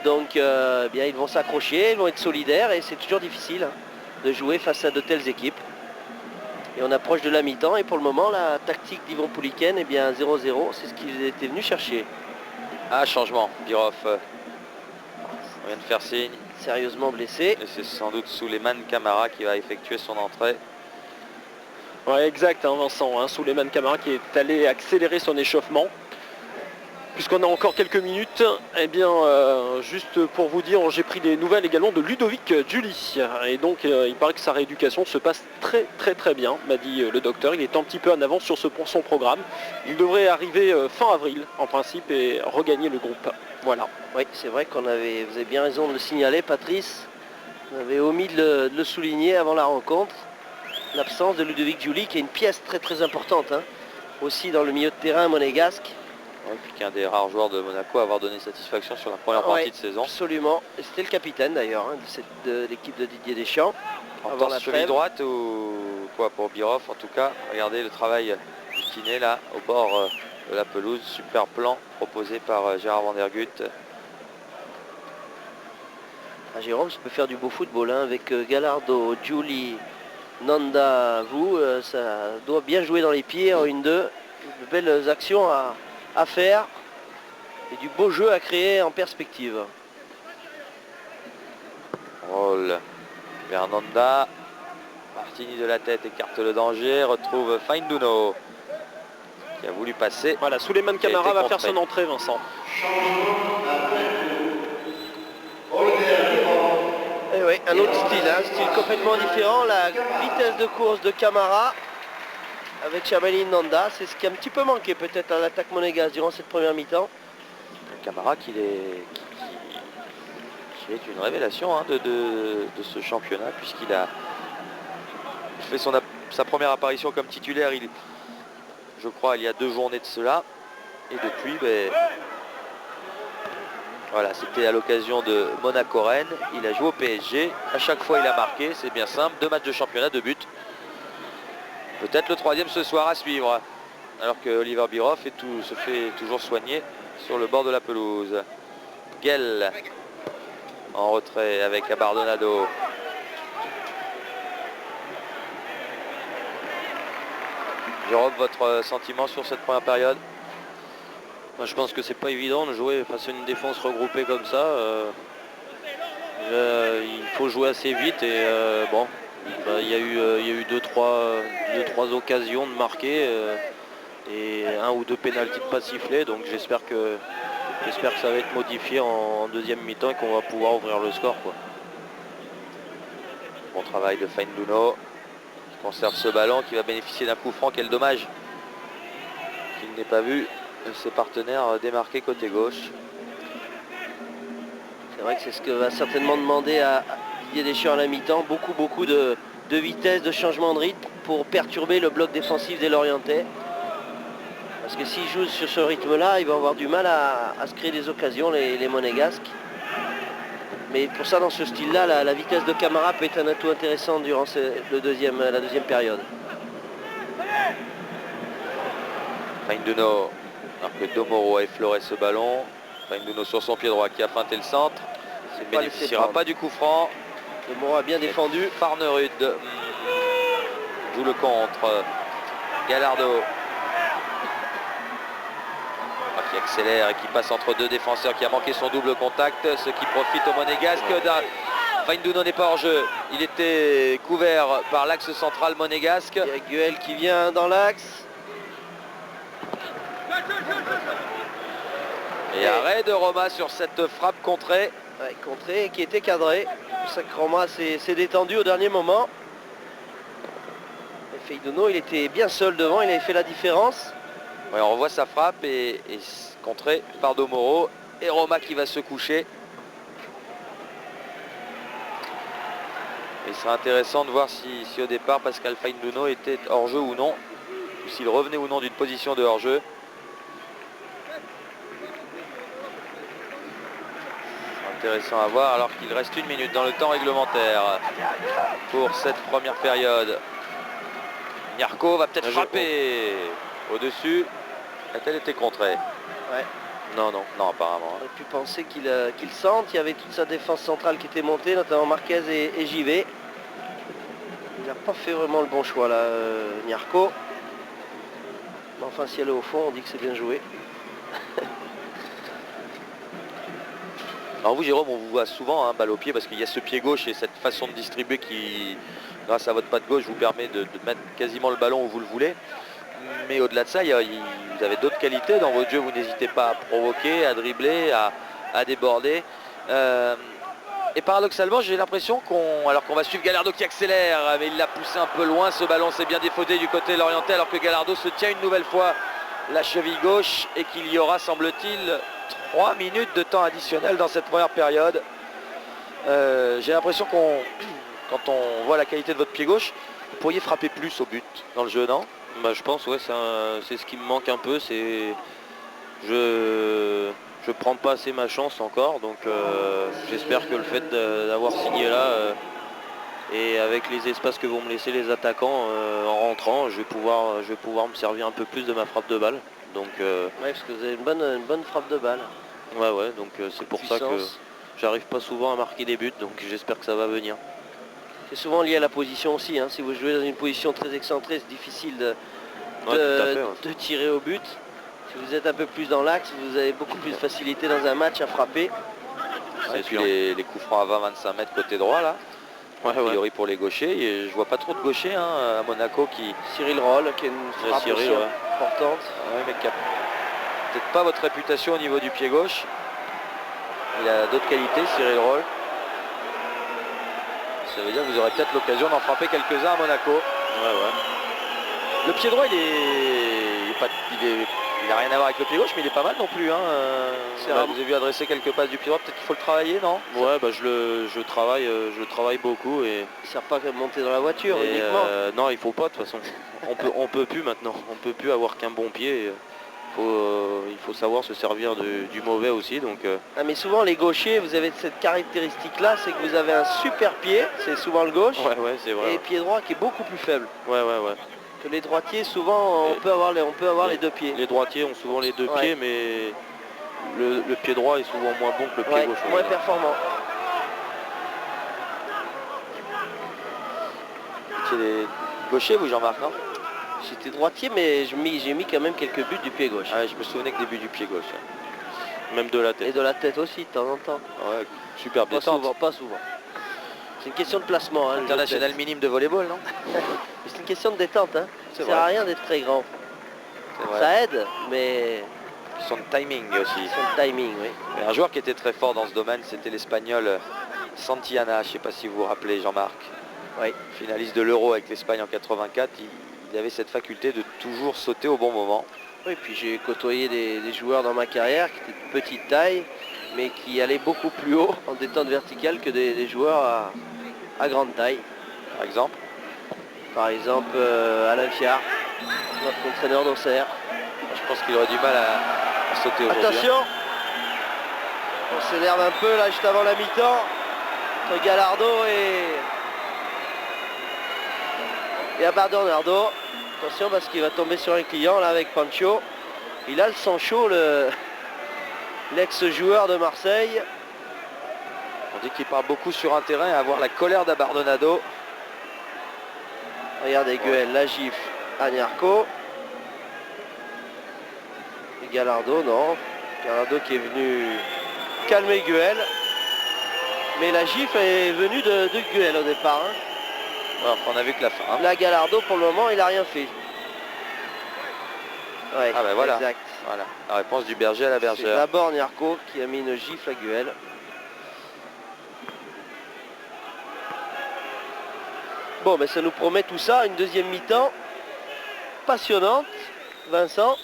Donc bien, ils vont s'accrocher, ils vont être solidaires et c'est toujours difficile de jouer face à de telles équipes. Et on approche de la mi-temps et pour le moment la tactique d'Yvon Pouliken est bien 0-0, c'est ce qu'ils étaient venus chercher. Ah, changement, Birov on vient de faire signe. Sérieusement blessé. Et c'est sans doute Souleymane Camara qui va effectuer son entrée. Ouais, exact Vincent, Souleymane Camara qui est allé accélérer son échauffement. Puisqu'on a encore quelques minutes, eh bien, juste pour vous dire, j'ai pris des nouvelles également de Ludovic Giuli. Et donc, il paraît que sa rééducation se passe très bien, m'a dit le docteur. Il est un petit peu en avance sur son programme. Il devrait arriver fin avril, en principe, et regagner le groupe. Voilà. Oui, c'est vrai vous avez bien raison de le signaler, Patrice. Vous avez omis de le souligner avant la rencontre. L'absence de Ludovic Giuli, qui est une pièce très importante, aussi dans le milieu de terrain monégasque. Ouais, puis qu'un des rares joueurs de Monaco à avoir donné satisfaction sur la première partie de saison. Absolument. Et c'était le capitaine d'ailleurs de l'équipe de Didier Deschamps. En cheville droite ou quoi pour Birov en tout cas. Regardez le travail du kiné là au bord de la pelouse. Super plan proposé par Gérard Vandergut. Jérôme, ça peut faire du beau football avec Gallardo, Giuli, Nanda, vous. Ça doit bien jouer dans les pieds en 1-2. De belles actions à faire et du beau jeu à créer en perspective. Roll vers Nanda. Martini de la tête écarte le danger, retrouve Fainduno qui a voulu passer. Voilà, Souleymane Camara va faire son entrée, Vincent. Et oui, un autre style, un style complètement différent. La vitesse de course de Camara avec Chabalin Nanda, c'est ce qui a un petit peu manqué peut-être à l'attaque monégasque durant cette première mi-temps. Camara qui est une révélation de ce championnat puisqu'il a fait sa première apparition comme titulaire, je crois, il y a 2 journées de cela. Et depuis, voilà, c'était à l'occasion de Monaco-Rennes. Il a joué au PSG. À chaque fois, il a marqué. C'est bien simple. 2 matchs de championnat, 2 buts. Peut-être le 3e ce soir à suivre. Alors que Oliver Birov se fait toujours soigner sur le bord de la pelouse. Guel en retrait avec Abardonado. Jérôme, votre sentiment sur cette première période? Moi, je pense que c'est pas évident de jouer face à une défense regroupée comme ça. Il faut jouer assez vite et bon, bah, il y a eu deux, trois occasions de marquer et un ou deux pénaltys de pas sifflés, donc j'espère que ça va être modifié en deuxième mi-temps et qu'on va pouvoir ouvrir le score, quoi. Bon travail de Fainduno qui conserve ce ballon, qui va bénéficier d'un coup franc. Quel dommage qu'il n'ait pas vu ses partenaires démarquer côté gauche. C'est vrai que c'est ce que va certainement demander à Didier Deschamps à la mi-temps. Beaucoup de vitesse, de changement de rythme pour perturber le bloc défensif des Lorientais. Parce que s'il joue sur ce rythme-là, il va avoir du mal à se créer des occasions, les Monégasques. Mais pour ça, dans ce style-là, la vitesse de Camara peut être un atout intéressant durant la deuxième période. Fainduno, alors que Domoro a effleuré ce ballon. Fainduno sur son pied droit qui a feinté le centre. Il ne bénéficiera pas du coup franc. Domoro a bien défendu. Farnerud joue le contre. Gallardo qui accélère et qui passe entre deux défenseurs, qui a manqué son double contact, ce qui profite au Monégasque. Fainduno n'est pas hors jeu, il était couvert par l'axe central monégasque. Il y a Guel qui vient dans l'axe. Et arrêt de Roma sur cette frappe contrée. Ouais, contrée qui était cadrée. C'est pour ça que Roma s'est détendu au dernier moment. Et Fainduno, il était bien seul devant, il avait fait la différence. Ouais, on revoit sa frappe et contrée par Domoro. Et Roma qui va se coucher. Et il sera intéressant de voir si au départ Pascal Fainduno était hors jeu ou non. Ou s'il revenait ou non d'une position de hors jeu. Intéressant à voir alors qu'il reste 1 minute dans le temps réglementaire pour cette première période. Nyarko va peut-être frapper au-dessus. A-t-elle été contrée? Ouais. Non, apparemment. On aurait pu penser qu'il sente. Il y avait toute sa défense centrale qui était montée, notamment Marquez et JV. Il n'a pas fait vraiment le bon choix là, Nyarko. Mais enfin, si elle est au fond, on dit que c'est bien joué. Alors vous, Jérôme, on vous voit souvent balle au pied parce qu'il y a ce pied gauche et cette façon de distribuer qui, grâce à votre patte gauche, vous permet de mettre quasiment le ballon où vous le voulez. Mais au-delà de ça, vous avez d'autres qualités dans votre jeu. Vous n'hésitez pas à provoquer, à dribbler, à déborder. Et paradoxalement, j'ai l'impression alors qu'on va suivre Gallardo qui accélère, mais il l'a poussé un peu loin. Ce ballon s'est bien défaudé du côté lorientais alors que Gallardo se tient une nouvelle fois la cheville gauche et qu'il y aura, semble-t-il, 3 minutes de temps additionnel dans cette première période. J'ai l'impression quand on voit la qualité de votre pied gauche, vous pourriez frapper plus au but dans le jeu, non? Bah, je pense, ouais, c'est ce qui me manque un peu. Je prends pas assez ma chance encore, donc j'espère que le fait d'avoir signé là et avec les espaces que vont me laisser les attaquants en rentrant, je vais pouvoir me servir un peu plus de ma frappe de balle. Donc, ouais, parce que vous avez une bonne frappe de balle. Ouais, donc c'est pour ça que j'arrive pas souvent à marquer des buts, donc j'espère que ça va venir. C'est souvent lié à la position aussi. Si vous jouez dans une position très excentrée, c'est difficile de tirer au but. Si vous êtes un peu plus dans l'axe, vous avez beaucoup plus de facilité dans un match à frapper. Et puis les coups francs à 20-25 mètres côté droit là. A priori pour les gauchers. Et je vois pas trop de gauchers à Monaco qui... Cyril Roll qui a une frappe aussi importante. Ouais, mais qui a peut-être pas votre réputation au niveau du pied gauche. Il a d'autres qualités, Cyril Roll. Ça veut dire que vous aurez peut-être l'occasion d'en frapper quelques-uns à Monaco. Le pied droit, il n'a rien à voir avec le pied gauche, mais il est pas mal non plus. Vous avez vu adresser quelques passes du pied droit, peut-être qu'il faut le travailler, non? Ouais, bah, je travaille beaucoup. Et il ne sert pas à monter dans la voiture uniquement. Non, il faut pas de toute façon. on peut plus maintenant. On peut plus avoir qu'un bon pied. Il faut savoir se servir du mauvais aussi. Donc, mais souvent les gauchers, vous avez cette caractéristique là, c'est que vous avez un super pied, c'est souvent le gauche, c'est vrai, et pied droit qui est beaucoup plus faible. Ouais. Que les droitiers, souvent on peut avoir les deux pieds. Les droitiers ont souvent les deux pieds, mais le pied droit est souvent moins bon que le pied gauche. Moins performant. C'est des gauchers vous, Jean-Marc, non? J'étais droitier, mais j'ai mis quand même quelques buts du pied gauche. Je me souvenais que des buts du pied gauche. Même de la tête. Et de la tête aussi, de temps en temps. Ouais, superbe Pas détente. souvent, pas souvent. C'est une question de placement. Hein, le jeu de International tête. minime de volleyball, non? C'est une question de détente. Hein. C'est Ça sert à vrai. rien d'être très grand. C'est vrai. Ça aide, mais Son timing aussi. c'est le timing, oui. Et un joueur qui était très fort dans ce domaine, c'était l'Espagnol Santillana. Je ne sais pas si vous vous rappelez, Jean-Marc. Oui. Finaliste de l'Euro avec l'Espagne en 84. Il avait cette faculté de toujours sauter au bon moment. Oui, puis j'ai côtoyé des joueurs dans ma carrière qui étaient de petite taille, mais qui allaient beaucoup plus haut en détente verticale que des joueurs à grande taille. Par exemple. Par exemple, Alain Fiard, notre entraîneur d'Auxerre. Je pense qu'il aurait du mal à sauter aujourd'hui. Attention, on s'énerve un peu là juste avant la mi-temps entre Gallardo et Abardonardo. Attention parce qu'il va tomber sur un client là avec Pancho. Il a le sang chaud, l'ex-joueur de Marseille. On dit qu'il part beaucoup sur un terrain à avoir la colère d'Abardonado. Regardez Guel, la gifle à Niarco. Et Gallardo, non. Gallardo qui est venu calmer Guel. Mais la gifle est venue de Guel au départ. Hein. Alors, on a vu que la fin. Hein. Là, Gallardo, pour le moment, il n'a rien fait. Ouais, Ah ben voilà. exact. Voilà. La réponse du berger à la C'est bergère. d'abord Niarco qui a mis une gifle à Guel. Bon, mais ça nous promet tout ça, une deuxième mi-temps passionnante, Vincent.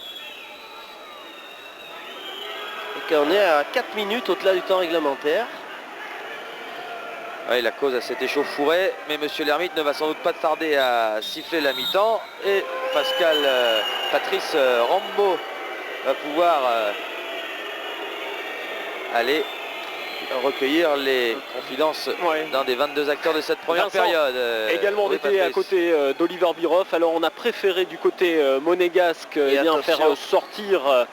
Et qu'on est à 4 minutes au-delà du temps réglementaire. Oui, la cause à cet échauffouré, mais Monsieur l'Ermite ne va sans doute pas tarder à siffler la mi-temps. Et Patrice Rambo va pouvoir aller recueillir les confidences d'un des 22 acteurs de cette première Vincent, période. Également, on Oui, était à Patrice. côté d'Oliver Biroff. Alors, on a préféré du côté monégasque Et faire attention. sortir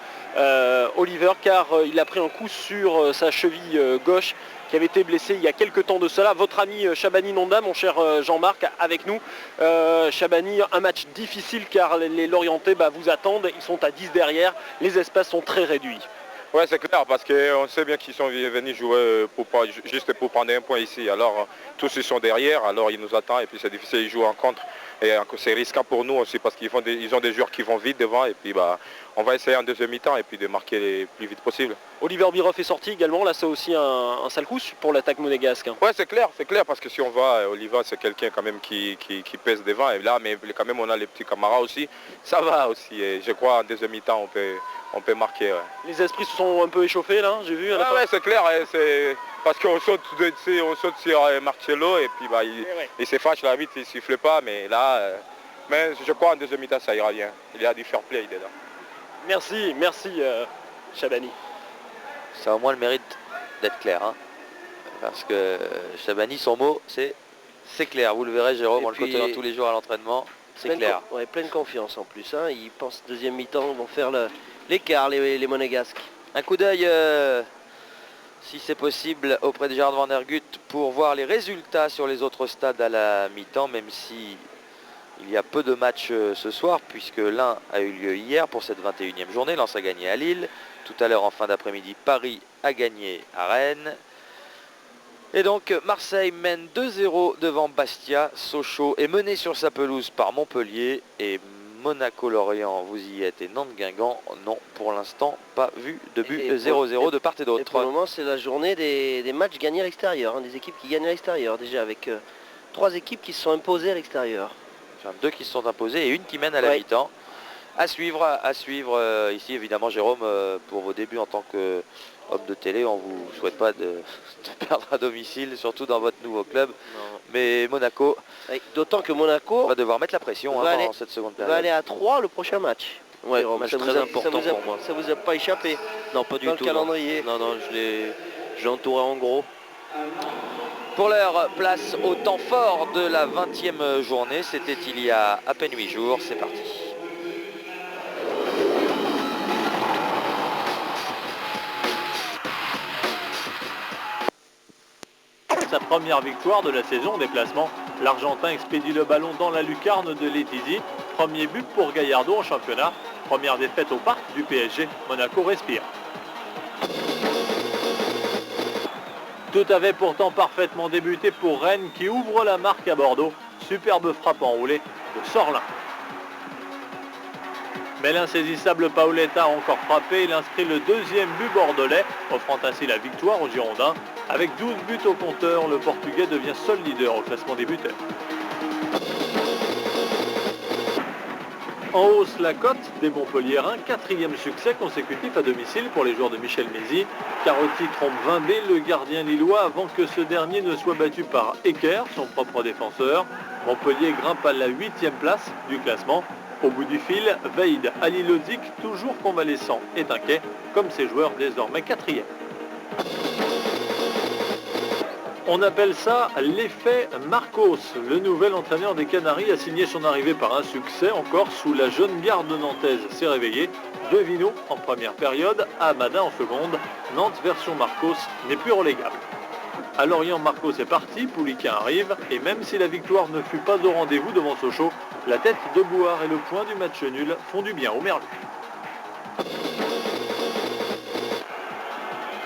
Oliver, car il a pris un coup sur sa cheville gauche qui avait été blessé il y a quelques temps de cela. Votre ami Chabani Nonda, mon cher Jean-Marc, avec nous. Chabani, un match difficile car les Lorientais vous attendent. Ils sont à 10 derrière. Les espaces sont très réduits. Ouais, c'est clair, parce qu'on sait bien qu'ils sont venus jouer juste pour prendre un point ici. Alors, tous ils sont derrière, alors ils nous attendent, et puis c'est difficile, ils jouent en contre. Et c'est risquant pour nous aussi, parce qu'ils ont des joueurs qui vont vite devant, et puis on va essayer en deuxième mi-temps, et puis de marquer le plus vite possible. Oliver Biroff est sorti également. Là, c'est aussi un sale coup pour l'attaque monégasque. Ouais, c'est clair, parce que si on voit, Oliver, c'est quelqu'un quand même qui pèse devant, et là, mais quand même, on a les petits camarades aussi. Ça va aussi, et je crois en deuxième mi-temps, on peut marquer. Ouais. Les esprits se sont un peu échauffés là, j'ai vu. À la fin. Ouais, c'est clair, c'est parce qu'on saute sur Marcello et puis il se fâche là vite, il ne siffle pas, mais là, mais je crois en deuxième mi-temps ça ira bien. Il y a du fair play dedans. Merci Chabani. Ça a au moins le mérite d'être clair. Hein. Parce que Chabani, son mot, c'est clair. Vous le verrez, Jérôme, Et en le puis, côtoyant tous les jours à l'entraînement. C'est clair. Pleine confiance en plus. Hein. Ils pensent deuxième mi-temps, ils vont faire l'écart, les monégasques. Un coup d'œil, si c'est possible, auprès de Gérard Van Der Gut pour voir les résultats sur les autres stades à la mi-temps, même si il y a peu de matchs ce soir, puisque l'un a eu lieu hier pour cette 21e journée. Lens a gagné à Lille. Tout à l'heure, en fin d'après-midi, Paris a gagné à Rennes. Et donc, Marseille mène 2-0 devant Bastia. Sochaux est mené sur sa pelouse par Montpellier. Et Monaco-Lorient, vous y êtes. Et Nantes-Guingamp, non, pour l'instant, pas vu de but 0-0 de part et Et pour le d'autre. moment, c'est la journée des matchs gagnés à l'extérieur. Hein, des équipes qui gagnent à l'extérieur. Déjà avec 3 équipes qui se sont imposées à l'extérieur. Enfin, 2 qui se sont imposés et une qui mène à la mi-temps. À suivre ici, évidemment, Jérôme, pour vos débuts en tant qu'homme de télé, on ne vous souhaite pas de perdre à domicile, surtout dans votre nouveau club. Non. Mais Monaco D'autant que Monaco va devoir mettre la pression pendant cette seconde va période. aller à 3 le prochain match. Ouais, Jérôme, match ça très vous a- important ça vous a- pour moi. Ça vous a pas échappé Non, pas du dans le tout. calendrier. Non, j'ai entouré en gros. Pour l'heure, place au temps fort de la 20e journée. C'était il y a à peine 8 jours. C'est parti. Sa première victoire de la saison en déplacement, l'Argentin expédie le ballon dans la lucarne de Letizy. Premier but pour Gallardo en championnat. Première défaite au parc du PSG. Monaco respire. Tout avait pourtant parfaitement débuté pour Rennes qui ouvre la marque à Bordeaux. Superbe frappe enroulée de Sorlin. Mais l'insaisissable Paoletta a encore frappé. Il inscrit le deuxième but bordelais, offrant ainsi la victoire aux Girondins. Avec 12 buts au compteur, le Portugais devient seul leader au classement des buteurs. En hausse la cote des Montpelliérains, 4e succès consécutif à domicile pour les joueurs de Michel Mézy. Carotti trompe 20B, le gardien lillois, avant que ce dernier ne soit battu par Ecker, son propre défenseur. Montpellier grimpe à la 8e place du classement. Au bout du fil, Veid Alilodzic, toujours convalescent, est inquiet, comme ses joueurs désormais 4e. On appelle ça l'effet Marcos. Le nouvel entraîneur des Canaries a signé son arrivée par un succès encore sous la jeune garde nantaise s'est réveillée. Devino en première période, Amadin en seconde. Nantes version Marcos n'est plus relégable. À Lorient, Marcos est parti, Pouliquin arrive, et même si la victoire ne fut pas au rendez-vous devant Sochaux, la tête de Bouhard et le point du match nul font du bien au Merlu.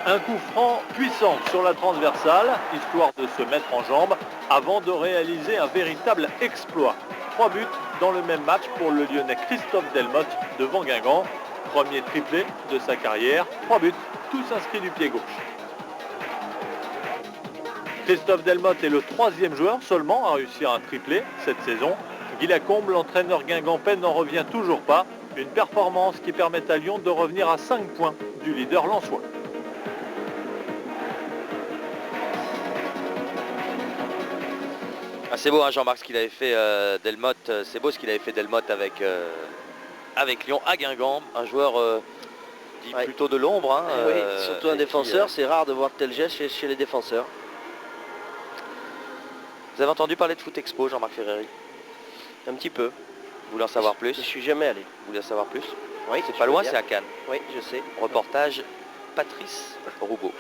Un coup franc puissant sur la transversale, histoire de se mettre en jambe, avant de réaliser un véritable exploit. 3 buts dans le même match pour le Lyonnais Christophe Delmotte devant Guingamp. Premier triplé de sa carrière, 3 buts, tous inscrits du pied gauche. Christophe Delmotte est le 3e joueur seulement à réussir un triplé cette saison. Guy Lacombe, l'entraîneur guingampais, n'en revient toujours pas. Une performance qui permet à Lyon de revenir à 5 points du leader lensois. Ah, c'est beau, hein, Jean-Marc, ce qu'il avait fait Delmotte. C'est beau ce qu'il avait fait Delmotte avec Lyon à Guingamp. Un joueur dit plutôt de l'ombre. Hein, oui, surtout un défenseur. C'est rare de voir tel geste chez les défenseurs. Vous avez entendu parler de Foot Expo, Jean-Marc Ferreri? Un petit peu. Vous voulez en savoir plus? Je suis jamais allé. Vous voulez en savoir plus? Oui. C'est pas loin, c'est à Cannes. Oui, je sais. Reportage Patrice Roubaud.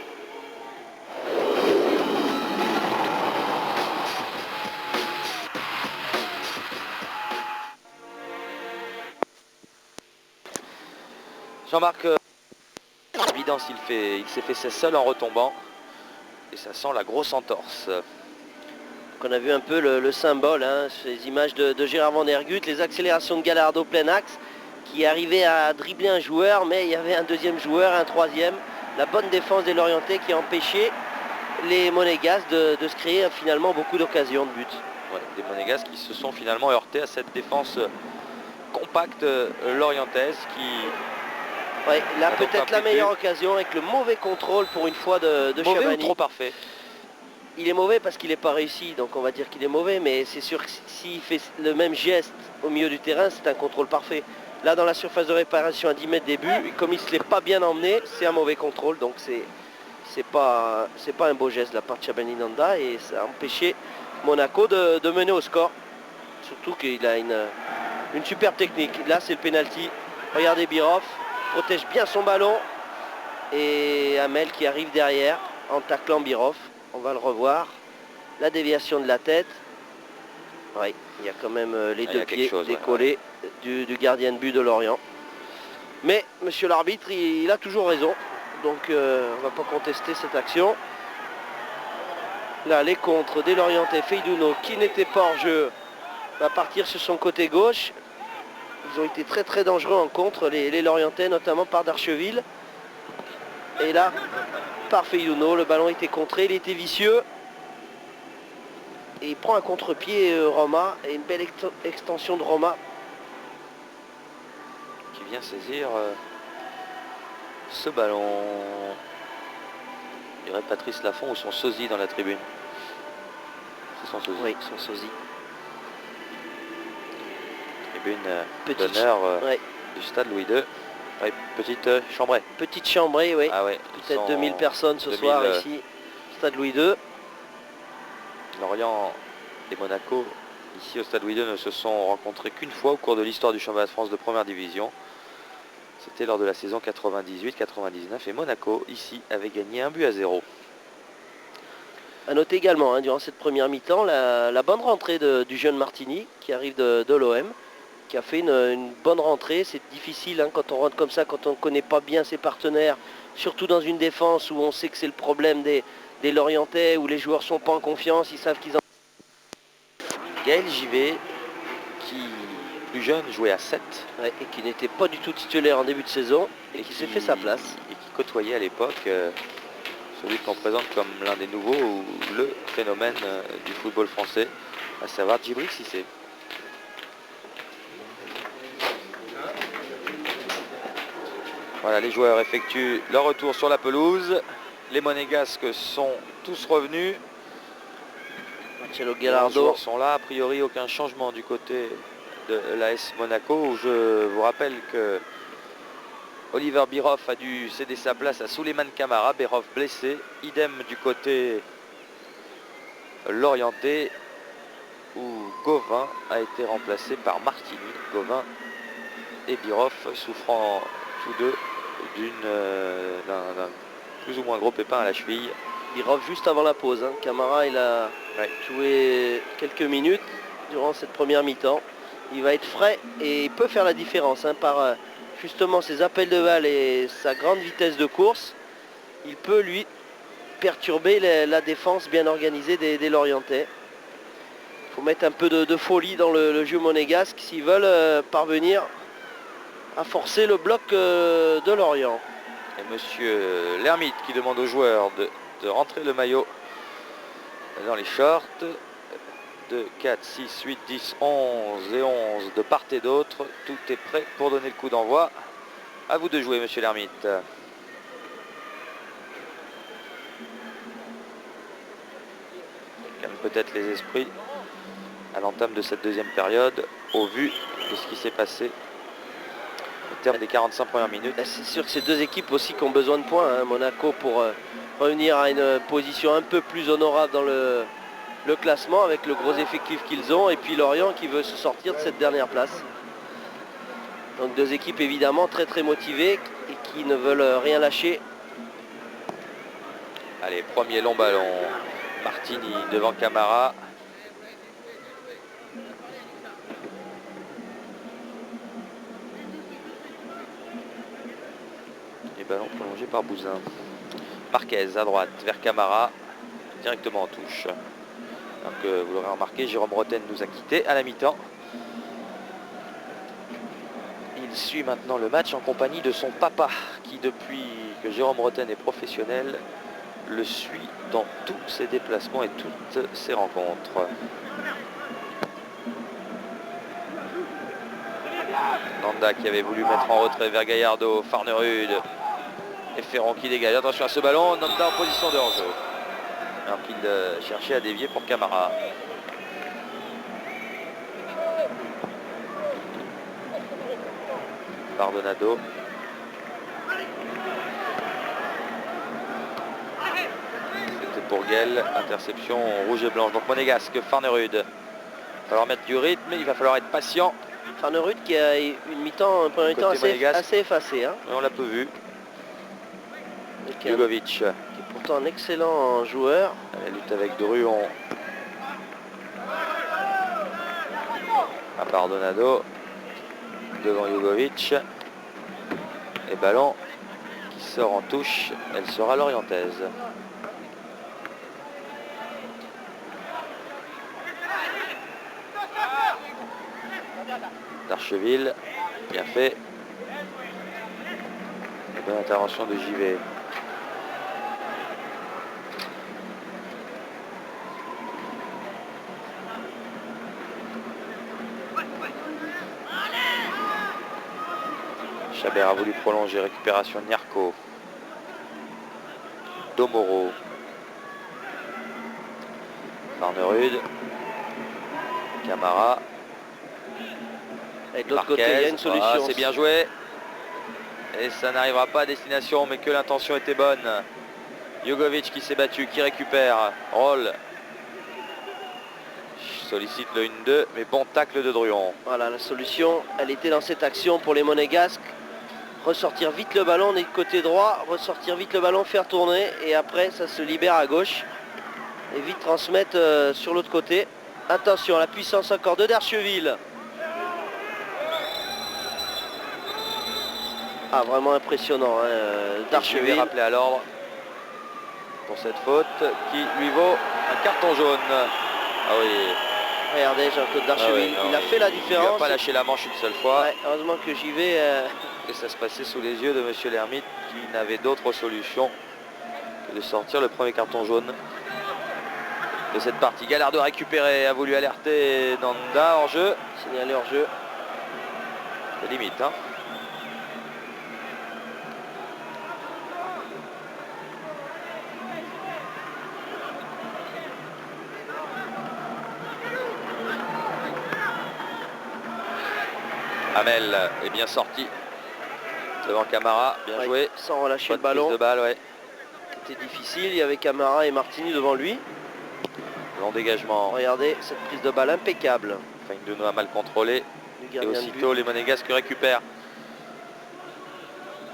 Jean-Marc, évidence, il s'est fait seul en retombant. Et ça sent la grosse entorse. On a vu un peu le symbole, hein, ces images de Gérard Van Der Gut, les accélérations de Gallardo plein axe, qui arrivait à dribbler un joueur, mais il y avait un deuxième joueur, un troisième. La bonne défense des Lorientais qui a empêché les Monégasques de se créer finalement beaucoup d'occasions de but. Ouais, des Monégasques qui se sont finalement heurtés à cette défense compacte lorientaise qui... Ouais, là peut-être la meilleure occasion avec le mauvais contrôle pour une fois de Mauvais Chabani. ou trop parfait? Il est mauvais parce qu'il n'est pas réussi, donc on va dire qu'il est mauvais, mais c'est sûr que s'il fait le même geste au milieu du terrain, c'est un contrôle parfait. Là, dans la surface de réparation à 10 mètres des buts, comme il ne se l'est pas bien emmené, c'est un mauvais contrôle, donc c'est pas un beau geste de la part de Chabani Nanda, et ça a empêché Monaco de mener au score. Surtout qu'il a une superbe technique. Là, c'est le penalty. Regardez Birov, protège bien son ballon, et Hamel qui arrive derrière en taclant Birov. On va le revoir. La déviation de la tête. Oui, il y a quand même les deux pieds décollés du gardien de but de Lorient. Mais monsieur l'arbitre, il a toujours raison. Donc on ne va pas contester cette action. Là, les contres des Lorientais, Feydouno, qui n'était pas hors jeu, va partir sur son côté gauche. Ils ont été très très dangereux en contre, les Lorientais, notamment par Darcheville. Et là, par Feydouno, le ballon était contré, il était vicieux. Et il prend un contre-pied Roma, et une belle extension de Roma. Qui vient saisir ce ballon. Il y aurait Patrice Laffont ou son sosie dans la tribune. C'est son sosie. Oui, son sosie. Tribune d'honneur du stade Louis II. Ouais, petite chambrée. Petite chambrée, oui. Ah ouais, peut-être 2000 personnes ce soir ici, stade Louis II. Lorient et Monaco, ici au stade Louis II, ne se sont rencontrés qu'une fois au cours de l'histoire du championnat de France de première division. C'était lors de la saison 98-99 et Monaco, ici, avait gagné 1-0. A noter également, hein, durant cette première mi-temps, la bonne rentrée du jeune Martini, qui arrive de l'OM, qui a fait une bonne rentrée. C'est difficile hein, quand on rentre comme ça, quand on ne connaît pas bien ses partenaires, surtout dans une défense où on sait que c'est le problème des Lorientais, où les joueurs ne sont pas en confiance, ils savent qu'ils en... Gaël Givet, qui plus jeune jouait à 7 Ouais, et qui n'était pas du tout titulaire en début de saison et qui s'est fait sa place. Et qui côtoyait à l'époque celui qu'on présente comme l'un des nouveaux ou le phénomène du football français, à savoir Djibril Cissé. Voilà, les joueurs effectuent leur retour sur la pelouse. Les Monégasques sont tous revenus. Marcelo Les Gallardo. joueurs sont là, a priori aucun changement du côté de l'AS Monaco, où je vous rappelle que Oliver Bierhoff a dû céder sa place à Souleymane Camara, Bierhoff blessé, idem du côté lorientais où Gauvin a été remplacé par Martini. Gauvin et Bierhoff souffrant tous deux d'un plus ou moins gros pépin à la cheville. Bierhoff juste avant la pause. Hein. Camara il a joué quelques minutes durant cette première mi-temps. Il va être frais et il peut faire la différence hein, par justement ses appels de balle et sa grande vitesse de course. Il peut lui perturber la défense bien organisée des Lorientais. Il faut mettre un peu de folie dans le jeu monégasque s'ils veulent parvenir à forcer le bloc de Lorient. Et monsieur Lermite qui demande aux joueurs de rentrer le maillot dans les shorts. 2, 4, 6, 8, 10, 11 et 11 de part et d'autre. Tout est prêt pour donner le coup d'envoi. À vous de jouer, monsieur Lermite. Calme peut-être les esprits à l'entame de cette deuxième période, au vu de ce qui s'est passé au terme des 45 premières minutes. C'est sûr que ces deux équipes aussi qui ont besoin de points. Hein. Monaco pour revenir à une position un peu plus honorable dans le classement avec le gros effectif qu'ils ont, et puis Lorient qui veut se sortir de cette dernière place. Donc deux équipes évidemment très très motivées et qui ne veulent rien lâcher. Allez, premier long ballon. Martini devant Camara. Et ballon prolongé par Bouzin. Marquez à droite vers Camara, directement en touche. Donc vous l'aurez remarqué, Jérôme Roten nous a quittés à la mi-temps. Il suit maintenant le match en compagnie de son papa, qui depuis que Jérôme Roten est professionnel, le suit dans tous ses déplacements et toutes ses rencontres. Nanda qui avait voulu mettre en retrait vers Gallardo, Farnerud et Ferron qui dégage. Attention à ce ballon, Nanda en position de hors-jeu. Alors qu'il cherchait à dévier pour Camara. Bardonado. C'était pour Guel. Interception rouge et blanche. Donc monégasque, Farnerud. Il va falloir mettre du rythme, il va falloir être patient. Farnerud qui a une mi-temps, un premier temps assez effacé. Hein. On l'a peu vu. Jugovic. Qui est pourtant un excellent joueur. Elle lutte avec Druon. À Bardonado. Devant Jugovic. Et ballon qui sort en touche. Elle sera lorientaise. Darcheville. Bien fait. Et bonne intervention de Givet. Chabert a voulu prolonger, récupération de Nyarko. Domoro. Farnerud. Camara. Et de l'autre côté, il y a une solution. C'est bien joué. Et ça n'arrivera pas à destination, mais que l'intention était bonne. Jugovic qui s'est battu, qui récupère. Roll. Sollicite le 1-2, mais bon tacle de Druon. Voilà, la solution, elle était dans cette action pour les Monégasques. Ressortir vite le ballon du côté droit, ressortir vite le ballon, faire tourner, et après ça se libère à gauche. Et vite transmettre sur l'autre côté. Attention, la puissance encore de Darcheville. Ah, vraiment impressionnant, hein, d'Archeville. Rappelé à l'ordre pour cette faute qui lui vaut un carton jaune. Ah oui. Regardez Jean-Claude Darcheville, il a fait la Il différence. n'a pas lâché la manche une seule fois. Ouais, heureusement que j'y vais. Et ça se passait sous les yeux de monsieur Lermite qui n'avait d'autre solution que de sortir le premier carton jaune de cette partie. Gallardo récupéré, a voulu alerter Nanda hors jeu. Signalé hors jeu. C'est limite, hein. Hamel est bien sorti devant Camara, bien Ouais, joué. sans relâcher Pas le de prise ballon. de balle, ouais. C'était difficile, il y avait Camara et Martini devant lui. Long dégagement. Regardez cette prise de balle impeccable Fainduno a mal contrôlé. du Et gardien de aussitôt but. les Monégasques récupèrent.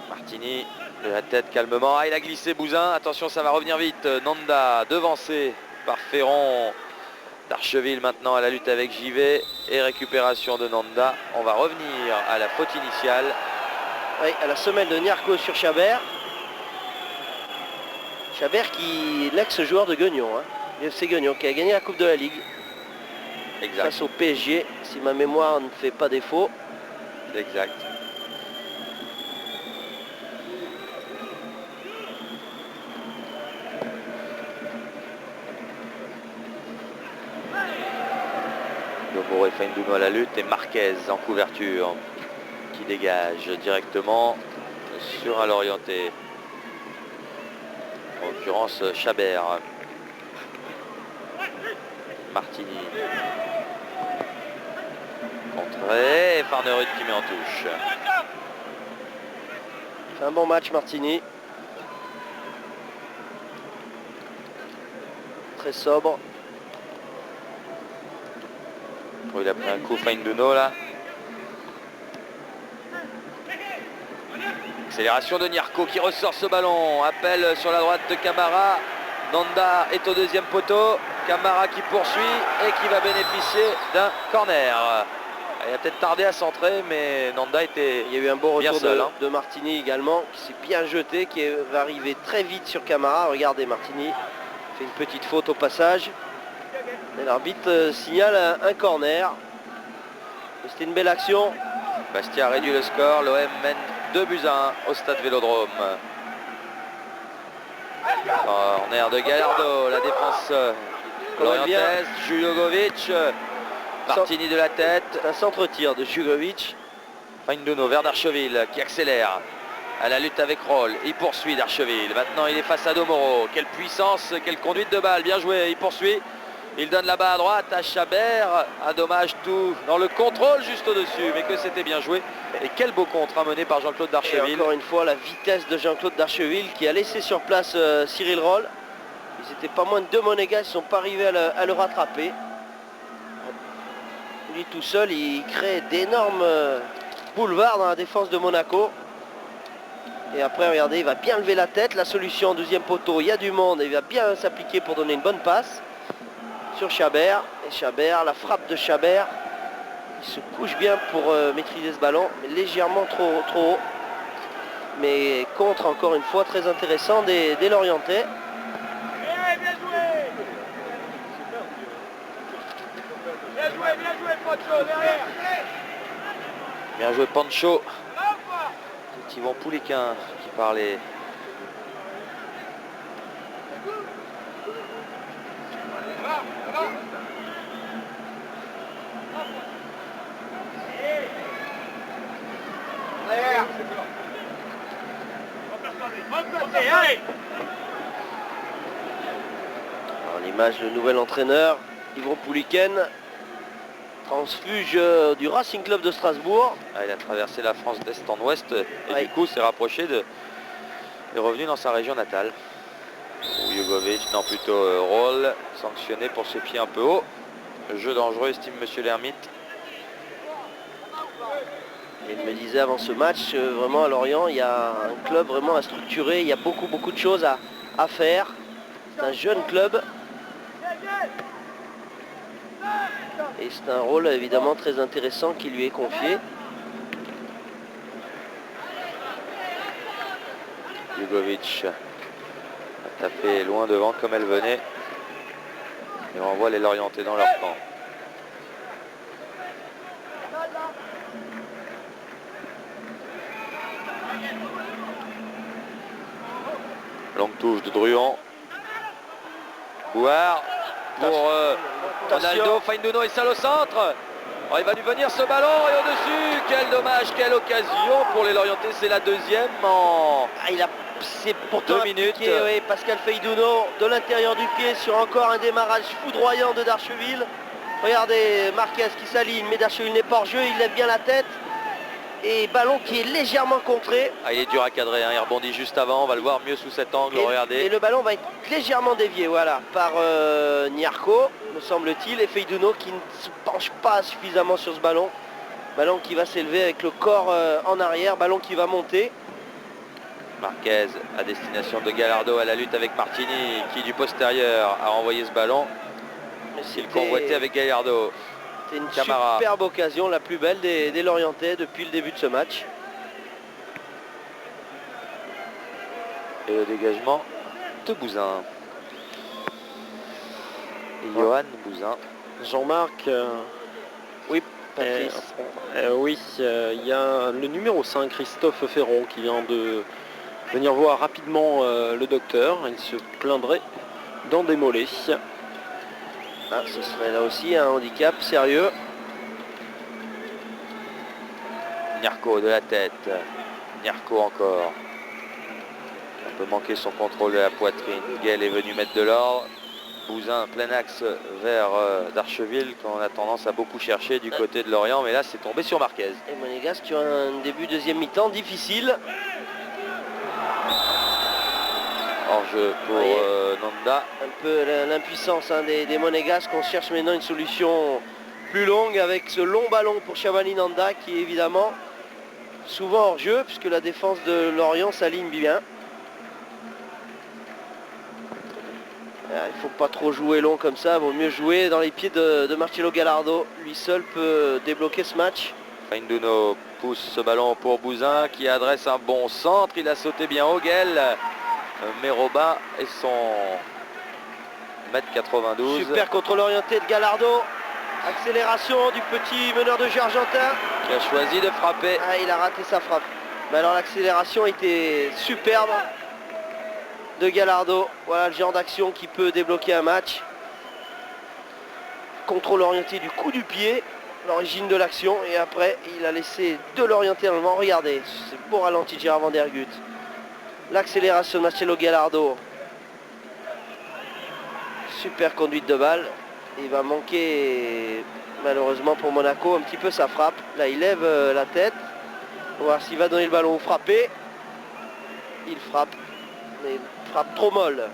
Martini de la tête calmement. Ah, il a glissé Bouzin. Attention, ça va revenir vite. Nanda devancé par Ferron. D'Archeville maintenant à la lutte avec Givet. Et récupération de Nanda. On va revenir à la faute initiale. Oui, à la semelle de Niarco sur Chabert. Chabert qui l'ex-joueur de Guignon, hein. l'UFC Guignon, qui a gagné la Coupe de la Ligue Exact. face au PSG, si ma mémoire ne fait pas défaut. Exact. Gomoro et Fainduno à la lutte et Marquez en couverture qui dégage directement sur un l'orienté. En l'occurrence Chabert. Martini. Contré et Farnerud qui met en touche. C'est un bon match Martini. Très sobre. Oh, il a pris un coup Fainduno là. Accélération de Niarco qui ressort ce ballon. Appel sur la droite de Camara. Nanda est au deuxième poteau. Camara qui poursuit et qui va bénéficier d'un corner. Il a peut-être tardé à centrer, mais Nanda était Il y a eu un beau bien retour seul. de Martini également, qui s'est bien jeté, qui va arriver très vite sur Camara. Regardez, Martini fait une petite faute au passage. Et l'arbitre signale un corner. C'était une belle action. Bastia réduit le score. L'OM mène 2-1 au stade Vélodrome. Corner de Gallardo, la défense lorientaise, Jugovic, Martini de la tête. C'est un centre-tir de Jugovic. Fainduno vers D'Archeville qui accélère à la lutte avec Roll. Il poursuit D'Archeville. Maintenant il est face à Domoro. Quelle puissance, quelle conduite de balle. Bien joué, il poursuit. Il donne là-bas à droite à Chabert. Un dommage tout dans le contrôle juste au-dessus. Mais que c'était bien joué. Et quel beau contre mené par Jean-Claude Et D'Archeville. encore une fois la vitesse de Jean-Claude Darcheville qui a laissé sur place Cyril Roll. Ils étaient pas moins de deux Monégas, ils ne sont pas arrivés à le rattraper. Lui tout seul, il crée d'énormes boulevards dans la défense de Monaco. Et après, regardez, il va bien lever la tête. La solution, deuxième poteau, il y a du monde. Et il va bien s'appliquer pour donner une bonne passe sur Chabert. Et Chabert, la frappe de Chabert. Il se couche bien pour maîtriser ce ballon, mais légèrement trop haut. Mais contre, encore une fois, très intéressant des Lorientais. Bien joué Pancho. C'est Yvon Pouliquin qui parlait. Alors, l'image du nouvel entraîneur, Yvon Pouliken, transfuge du Racing Club de Strasbourg. Ah, il a traversé la France d'est en ouest et Ouais. du coup s'est rapproché est revenu dans sa région natale. Jugovic, non plutôt Roll, sanctionné pour ses pieds un peu haut. Jeu dangereux, estime monsieur Lermite. Et il me disait avant ce match, vraiment à Lorient, il y a un club vraiment à structurer, il y a beaucoup de choses à faire. C'est un jeune club. Et c'est un rôle évidemment très intéressant qui lui est confié. Jugovic a tapé loin devant comme elle venait. Et on voit les Lorientais dans leur camp. Longue touche de Druon. Bouard pour Ronaldo. Fainduno est seul au centre. Oh, il va lui venir ce ballon et au-dessus. Quel dommage, quelle occasion pour les Lorientais. C'est la deuxième en c'est pourtant 2 minutes. Oui, Pascal Fainduno de l'intérieur du pied sur encore un démarrage foudroyant de Darcheville. Regardez Marquez qui s'aligne, mais Darcheville n'est pas hors jeu, il lève bien la tête. Et ballon qui est légèrement contré. Ah, il est dur à cadrer, hein. Il rebondit juste avant, on va le voir mieux sous cet angle, regardez. Et le ballon va être légèrement dévié, voilà, par Niarco, me semble-t-il, et Fainduno qui ne se penche pas suffisamment sur ce ballon. Ballon qui va s'élever avec le corps en arrière, ballon qui va monter. Marquez à destination de Gallardo à la lutte avec Martini qui du postérieur a renvoyé ce ballon. Il convoitait avec Gallardo. C'était une Camara. superbe occasion, la plus belle des Lorientais depuis le début de ce match. Et le dégagement de Bouzin. Et Johan Bouzin. Jean-Marc, Oui, Patrice. oui, il y a le numéro 5, Christophe Ferron, qui vient de venir voir rapidement le docteur. Il se plaindrait d'en démoler. Ah, ce serait là aussi un handicap sérieux. Niarco de la tête. Niarco encore. On peut manquer son contrôle de la poitrine. Gaël est venu mettre de l'ordre. Bouzin plein axe vers Darcheville qu'on a tendance à beaucoup chercher du côté de Lorient. Mais là c'est tombé sur Marquez. Et Monégasque sur un début deuxième mi-temps difficile. Hors-jeu pour Nanda. Un peu l'impuissance des Monégasques. On cherche maintenant une solution plus longue avec ce long ballon pour Chavani Nanda qui est évidemment souvent hors jeu puisque la défense de Lorient s'aligne bien. Il ne faut pas trop jouer long comme ça, il vaut mieux jouer dans les pieds de Marcelo Gallardo. Lui seul peut débloquer ce match. Fainduno pousse ce ballon pour Bouzin qui adresse un bon centre. Il a sauté bien haut, Gaël. Méroba et son 1m92. Super contrôle orienté de Gallardo. Accélération du petit meneur de jeu argentin. Qui a choisi de frapper. Ah, il a raté sa frappe. Mais alors l'accélération était superbe de Gallardo. Voilà le genre d'action qui peut débloquer un match. Contrôle orienté du coup du pied, l'origine de l'action. Et après, il a laissé de l'orienté dans le vent. Regardez, c'est beau ralenti de Gérard Van Der Gut. L'accélération de Marcelo Gallardo. Super conduite de balle. Il va manquer malheureusement pour Monaco un petit peu sa frappe. Là il lève la tête. On va voir s'il va donner le ballon ou frapper. Il frappe. Mais il frappe trop molle.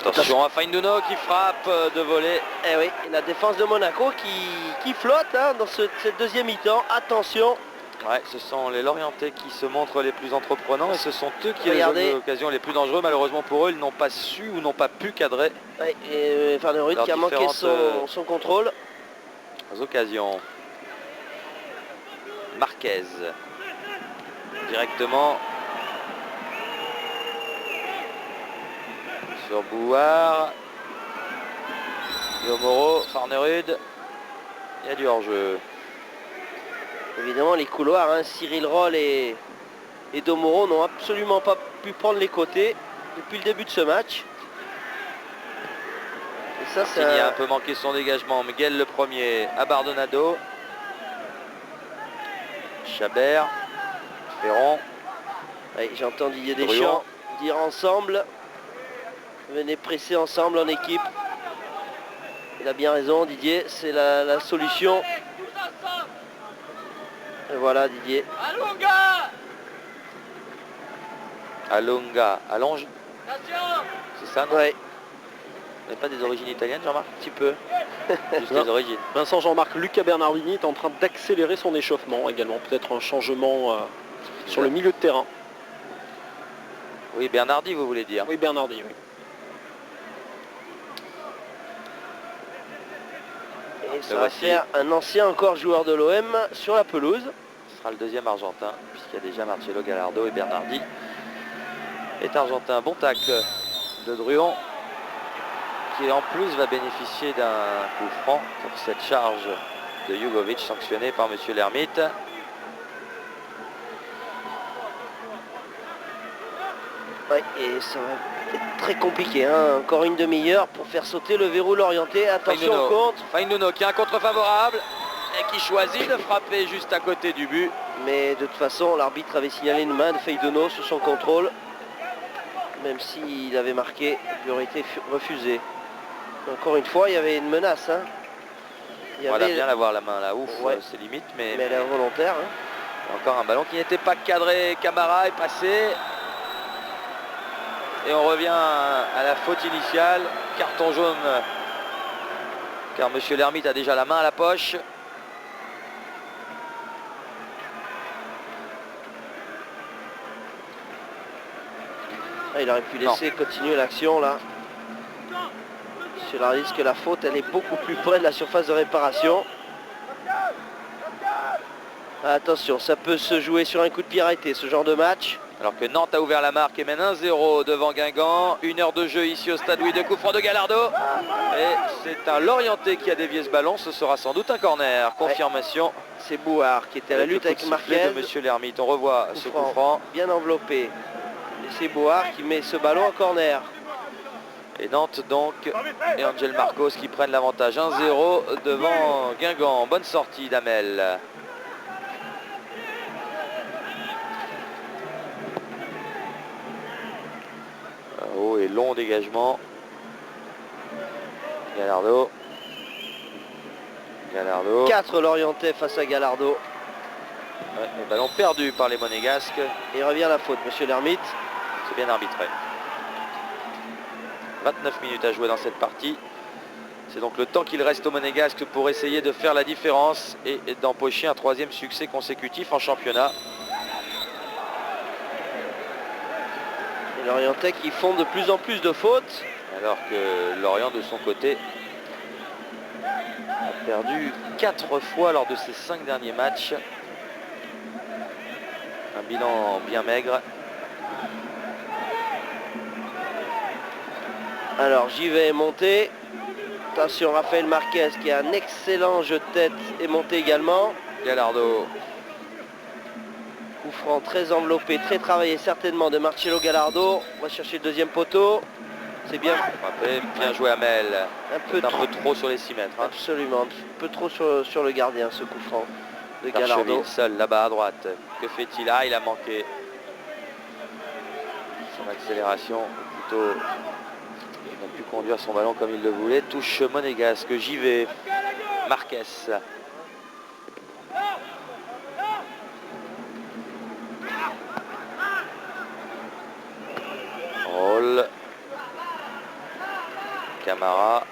Attention à Fainduno qui frappe de volée. Eh oui, et la défense de Monaco qui flotte hein, dans cette deuxième mi-temps. Attention. Ouais, ce sont les Lorientais qui se montrent les plus entreprenants et ce sont eux qui ont Regardez. les occasions les plus dangereuses. Malheureusement pour eux, ils n'ont pas su ou n'ont pas pu cadrer Ouais, et Van der Ruyd qui a manqué différentes, son contrôle. les occasions. Marquez directement sur Bouard. Yomoro, Farnerud. Il y a du hors-jeu. Évidemment les couloirs, hein, Cyril Roll et Domoro n'ont absolument pas pu prendre les côtés. depuis le début de ce match. Et ça, c'est Martini a un peu manqué son dégagement. Miguel le premier à Bardonado. Chabert. Ferron. Ouais, j'entends Didier Druon. Deschamps dire ensemble. Venez presser ensemble en équipe. Il a bien raison, Didier, c'est la solution. Et voilà Didier. Alonga. Allonge. C'est ça, non? Ouais, Vous n'avez pas des origines italiennes, Jean-Marc? un petit peu. Juste des origines. Vincent Jean-Marc, Luca Bernardini est en train d'accélérer son échauffement également. Peut-être un changement sur le milieu de terrain. Oui, Bernardi, vous voulez dire. Oui, Bernardi, oui. Et ça Le va voici. faire un ancien encore joueur de l'OM sur la pelouse. Ce sera le deuxième argentin, puisqu'il y a déjà Marcelo Gallardo et Bernardi est argentin. Bon tacle de Druon, qui en plus va bénéficier d'un coup franc pour cette charge de Jugovic sanctionnée par monsieur Lermite. Ouais, et ça va être très compliqué, hein. Encore une demi-heure pour faire sauter le verrou l'orienté. Attention au contre. Fainduno qui a un contre favorable et qui choisit de frapper juste à côté du but. Mais de toute façon, l'arbitre avait signalé une main de Feidono sur son contrôle. Même s'il avait marqué, il aurait été refusé. Encore une fois, il y avait une menace. Hein. Il y Voilà, avait... bien l'avoir la main là, ouf, Ouais. c'est limite, mais Mais elle est involontaire. Hein. encore un ballon qui n'était pas cadré. Camara est passé. Et on revient à la faute initiale. Carton jaune, car monsieur Lermite a déjà la main à la poche. Ah, il aurait pu laisser continuer l'action là. Sur la risque, la faute, elle est beaucoup plus près de la surface de réparation. Attention, ça peut se jouer sur un coup de pied arrêté, ce genre de match. Alors que Nantes a ouvert la marque et mène 1-0 devant Guingamp. 1 heure de jeu ici au stade Louis de coup franc de Gallardo. Et c'est un Lorientais qui a dévié ce ballon. Ce sera sans doute un corner. Confirmation. C'est Bouhard qui était à la lutte avec Marquez. De monsieur Lermite. On revoit ce coup franc. Bien enveloppé. Et c'est Bouhard qui met ce ballon en corner. Et Nantes donc et Angel Marcos qui prennent l'avantage 1-0 devant Guingamp. Bonne sortie d'Amel. Haut et long dégagement. Gallardo. 4 Lorientais face à Gallardo. Ouais, le ballon perdu par les Monégasques. Et il revient à la faute, monsieur Lermite. C'est bien arbitré. 29 minutes à jouer dans cette partie. C'est donc le temps qu'il reste aux Monégasques pour essayer de faire la différence et d'empocher un 3e succès consécutif en championnat. Les Lorientais qui font de plus en plus de fautes. Alors que Lorient de son côté a perdu 4 fois lors de ses 5 derniers matchs. Un bilan bien maigre. Alors j'y vais monter. Attention, Raphaël Marquez qui a un excellent jeu de tête est monté également. Gallardo. Coup franc très enveloppé, très travaillé certainement de Marcelo Gallardo. On va chercher le deuxième poteau. C'est bien. Frappé, bien joué Amel. Un peu trop sur les 6 mètres. Hein. Absolument, un peu trop sur le gardien ce coup franc de Gallardo. Darcheville seul là-bas à droite. Que fait-il? Ah, il a manqué son accélération. Plutôt, il n'a pu conduire son ballon comme il le voulait. Touche monégasque. J'y vais. Marquez. Roll. Camara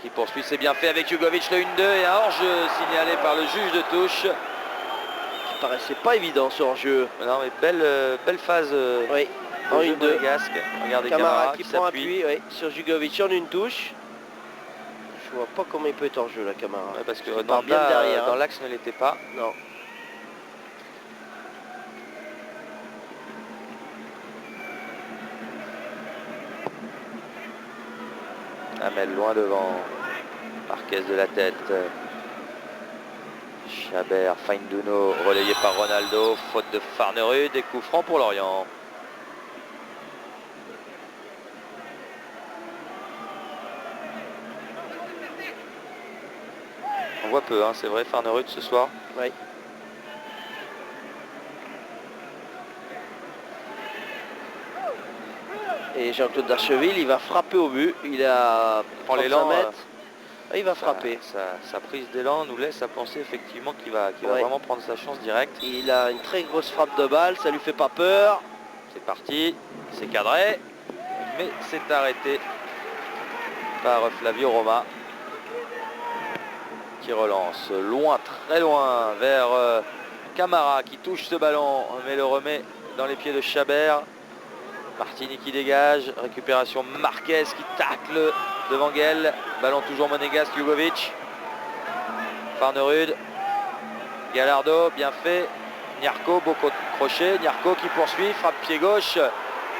qui poursuit, c'est bien fait avec Jugovic, le 1-2 et un hors-jeu signalé par le juge de touche. Qui paraissait pas évident ce hors-jeu. Non mais belle phase Oui, en en 1-2 1-2. monégasque. Regardez Camara qui prend s'appuie. appui sur Jugovic en une touche. Je vois pas comment il peut être hors jeu la Camara. Ouais, parce que Il part bien Nanda, derrière. dans l'axe ne l'était pas. Non. Amel loin devant. Marquez de la tête. Chabert, Fainduno relayé par Ronaldo. Faute de Farnerud et coup franc pour Lorient. voit peu, hein, c'est vrai, Farnerud ce soir. Oui. Et Jean-Claude Darcheville, il va frapper au but. Il a Prend 35 l'élan, mètres. Il va frapper. Sa prise d'élan nous laisse à penser effectivement qu'il va vraiment prendre sa chance directe. Il a une très grosse frappe de balle, ça lui fait pas peur. C'est parti, c'est cadré, mais c'est arrêté par Flavio Roma qui relance loin, très loin vers Camara qui touche ce ballon mais le remet dans les pieds de Chabert. Martini qui dégage, récupération Marquez qui tacle devant Guel, ballon toujours monégasque, Jugovic, Farnerud, Gallardo, bien fait, Nyarko, beau crochet, Nyarko qui poursuit, frappe pied gauche,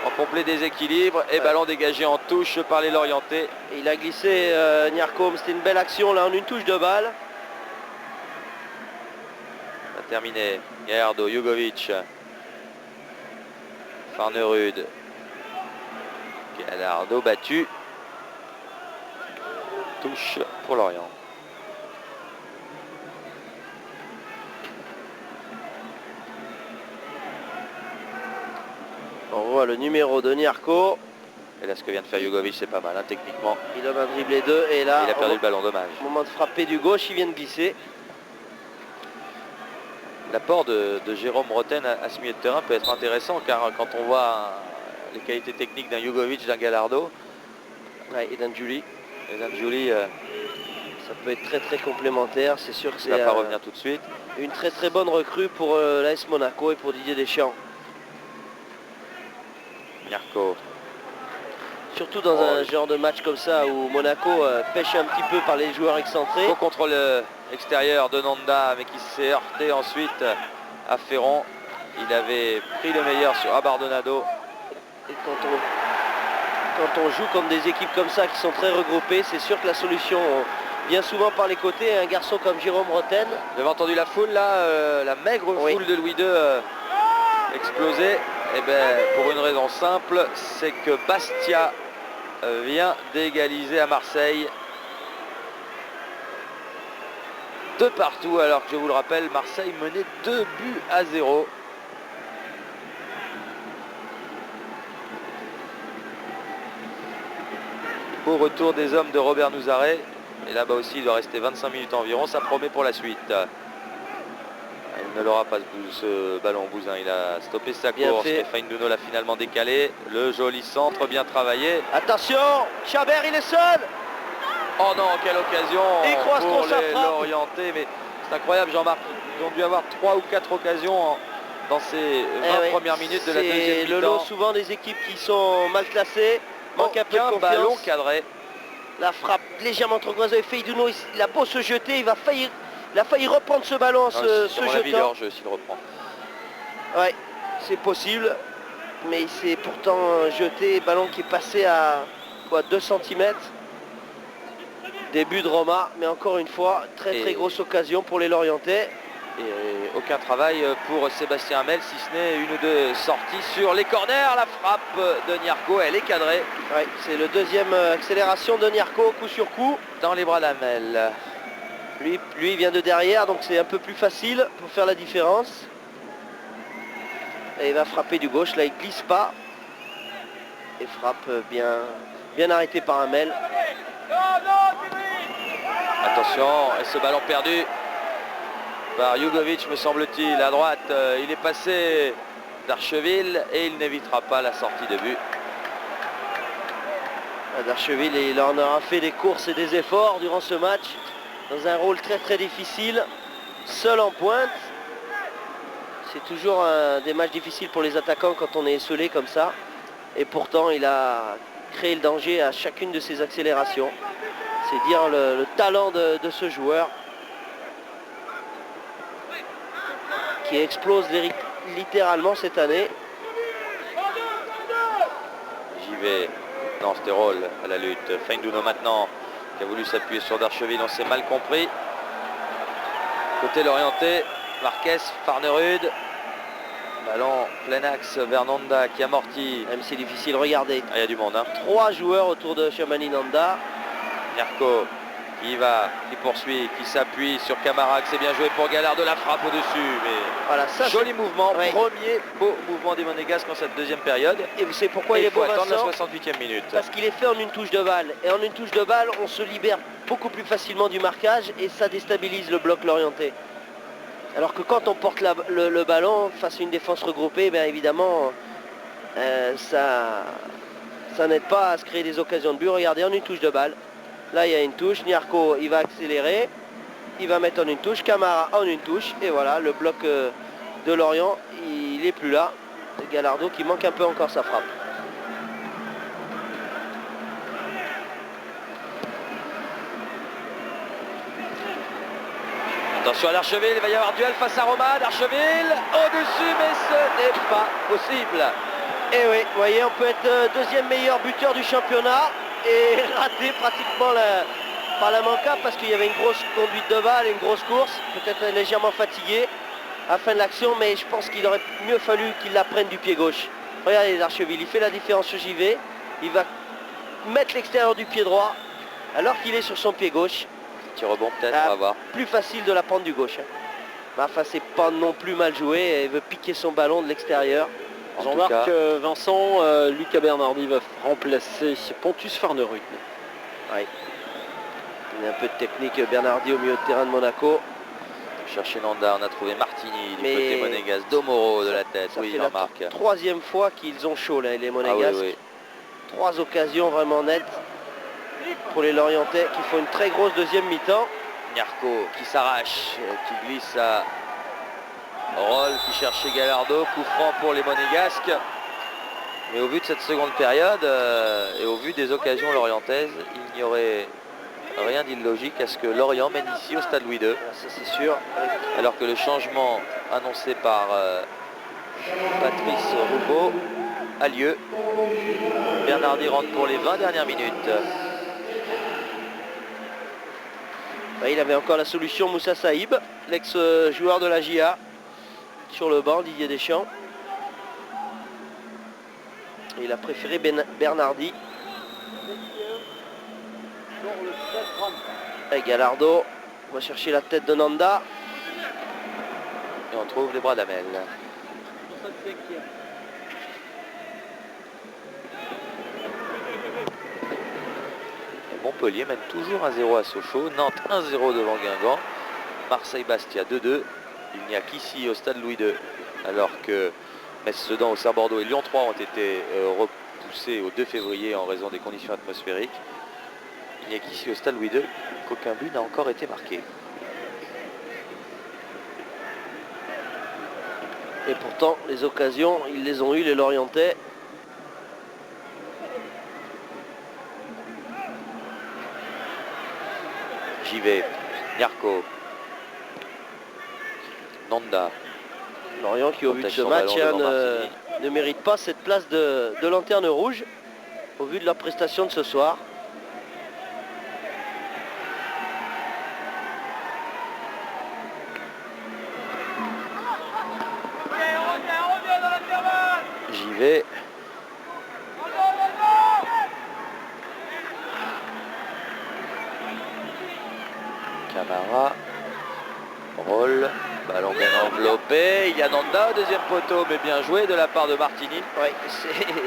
en complet déséquilibre, et ballon dégagé en touche par les Lorientais. Il a glissé Nyarko, c'était une belle action là en une touche de balle. On a terminé, Gallardo, Jugovic, Farnerud, Gallardo battu, touche pour Lorient. On voit le numéro de Nyarko. Et là ce que vient de faire Jugovic c'est pas mal, hein, techniquement. Il donne un dribblé 2 et là il a perdu le ballon, dommage. Au moment de frapper du gauche, il vient de glisser. L'apport de Jérôme Roten à ce milieu de terrain peut être intéressant car quand on voit les qualités techniques d'un Jugovic, d'un Gallardo et d'un Giuli, ça peut être très très complémentaire. C'est sûr que c'est va pas revenir tout de suite. Une très très bonne recrue pour l'AS Monaco et pour Didier Deschamps. Nyarko. Surtout dans un genre de match comme ça où Monaco pêche un petit peu par les joueurs excentrés. Beau contrôle extérieur de Nanda mais qui s'est heurté ensuite à Ferron. Il avait pris le meilleur sur Abardonado. Et quand on joue comme des équipes comme ça qui sont très regroupées, c'est sûr que la solution vient souvent par les côtés. Un garçon comme Jérôme Roten. Vous avez entendu la foule là, la maigre foule de Louis II explosée. Et bien pour une raison simple, c'est que Bastia vient d'égaliser à Marseille. De partout, alors que je vous le rappelle, Marseille menait 2-0. Au retour des hommes de Robert Nouzaret. Et là-bas aussi, il doit rester 25 minutes environ. Ça promet pour la suite. Il ne l'aura pas ce ballon bousin. Il a stoppé sa course. Stéphane Duno l'a finalement décalé. Le joli centre, bien travaillé. Attention, Chabert, il est seul. Oh non, quelle occasion pour les Lorientais. Mais c'est incroyable, Jean-Marc. Ils ont dû avoir 3 ou 4 occasions dans ces 20 premières minutes de la deuxième mi-temps. C'est le lot souvent des équipes qui sont mal classées. Manque un peu de confiance. Ballon cadré. La frappe légèrement trop grosse de Feiduno. Il a beau se jeter, il a failli reprendre ce ballon en se jetant. S'il reprend. Ouais, c'est possible. Mais il s'est pourtant jeté. Ballon qui est passé à 2 cm. Début de Roma, mais encore une fois, très grosse occasion pour les Lorientais. Et aucun travail pour Sébastien Hamel, si ce n'est une ou deux sorties sur les corners. La frappe de Nyarko, elle est cadrée. Ouais, c'est le deuxième accélération de Nyarko, coup sur coup. Dans les bras d'Hamel. Lui, il vient de derrière, donc c'est un peu plus facile pour faire la différence. Et il va frapper du gauche, là il glisse pas. Et frappe bien arrêté par Hamel. Attention, et ce ballon perdu par Jugovic me semble-t-il. À droite, il est passé d'Archeville et il n'évitera pas la sortie de but. D'Archeville, il en aura fait des courses et des efforts durant ce match. Dans un rôle très difficile. Seul en pointe. C'est toujours des matchs difficiles pour les attaquants quand on est esselé comme ça. Et pourtant, il a créé le danger à chacune de ses accélérations. C'est dire le talent de ce joueur qui explose littéralement cette année. J'y vais. Non, c'était Roll à la lutte. Feinduno maintenant qui a voulu s'appuyer sur Darcheville, on s'est mal compris. Côté Lorientais, Marquez, Farnerud. Ballon plein axe vers Nanda qui amortit. Même c'est difficile, regardez. Il y a du monde. 3 joueurs autour de Shamani Nanda. Nyarko qui poursuit, qui s'appuie sur Camara, c'est bien joué pour Gallardo, la frappe au-dessus, mais Voilà, ça, joli mouvement, oui. premier beau mouvement des Monégasques en cette deuxième période. Et vous savez pourquoi Et il est il faut beau, attendre la Vincent? 68e minute. Parce qu'il est fait en une touche de balle. Et en une touche de balle, on se libère beaucoup plus facilement du marquage et ça déstabilise le bloc lorientais. Alors que quand on porte le ballon face à une défense regroupée, bien évidemment, ça n'aide pas à se créer des occasions de but. Regardez, en une touche de balle. Là, il y a une touche. Nyarko, il va accélérer. Il va mettre en une touche. Camara en une touche. Et voilà, le bloc de Lorient, il n'est plus là. Gallardo qui manque un peu encore sa frappe. Attention à l'Archeville, il va y avoir duel face à Roma. L'Archeville au-dessus, mais ce n'est pas possible. Et oui, vous voyez, on peut être deuxième meilleur buteur du championnat et rater pratiquement par la manquable parce qu'il y avait une grosse conduite de balle et une grosse course, peut-être légèrement fatigué à la fin de l'action, mais je pense qu'il aurait mieux fallu qu'il la prenne du pied gauche. Regardez l'Archeville, il fait la différence sur JV, il va mettre l'extérieur du pied droit alors qu'il est sur son pied gauche. Petit rebond peut-être, on va voir. Plus facile de la prendre du gauche. Enfin, c'est pas non plus mal joué, il veut piquer son ballon de l'extérieur. Jean-Marc, Vincent, Lucas Bernardi va remplacer Pontus Farnerud. Oui. Il y a un peu de technique Bernardi au milieu de terrain de Monaco. Chercher Nanda, on a trouvé Martini du Mais côté monégasque, Domoro de la tête, Ça oui fait la Jean-Marc. troisième fois qu'ils ont chaud là, les Ah Monégasques. oui, oui. 3 occasions vraiment nettes pour les Lorientais qui font une très grosse deuxième mi-temps. Nyarko qui s'arrache, qui glisse à Roll qui cherchait Gallardo, coup franc pour les Monégasques. Mais au vu de cette seconde période et au vu des occasions lorientaises, il n'y aurait rien d'illogique à ce que Lorient mène ici au stade Louis II. Ça c'est sûr. Alors que le changement annoncé par Patrice Roubaud a lieu. Bernardi rentre pour les 20 dernières minutes. Il avait encore la solution Moussa Saïb, l'ex-joueur de la JA, sur le banc, Didier Deschamps. Il a préféré Bernardi. Et Gallardo va chercher la tête de Nanda. Et on trouve les bras d'Amel. Montpellier mène toujours 1-0 à Sochaux. Nantes 1-0 devant Guingamp. Marseille-Bastia 2-2. Il n'y a qu'ici au stade Louis II. Alors que Metz-Sedan, Auxerre-Bordeaux et Lyon 3 ont été repoussés au 2 février en raison des conditions atmosphériques. Il n'y a qu'ici au stade Louis II qu'aucun but n'a encore été marqué. Et pourtant, les occasions, ils les ont eu les Lorientais. J'y vais. Nyarko. Nanda. Lorient qui au vu de ce match ne mérite pas cette place de lanterne rouge au vu de leur prestation de ce soir. J'y vais. Camara. Roll. Ballon bien enveloppé. Il y a Nanda au deuxième poteau, mais bien joué de la part de Martini. Oui,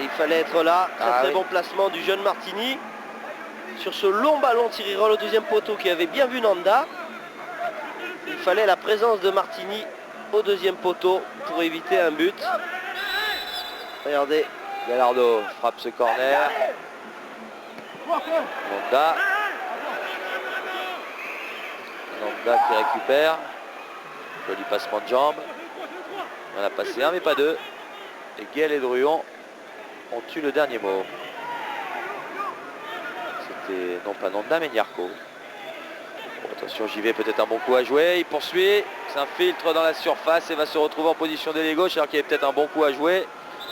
il fallait être là. Très oui. bon placement du jeune Martini. Sur ce long ballon, Thierry Roll au deuxième poteau qui avait bien vu Nanda. Il fallait la présence de Martini au deuxième poteau pour éviter un but. Regardez. Gallardo frappe ce corner. Nanda. Nanda qui récupère. Joli passement de jambe. On en a passé un mais pas deux. Et Guel et Druon ont eu le dernier mot. C'était non pas Nanda mais Nyarko. Bon, attention, j'y vais, peut-être un bon coup à jouer. Il poursuit, s'infiltre dans la surface et va se retrouver en position d'ailier gauche alors qu'il y avait peut-être un bon coup à jouer.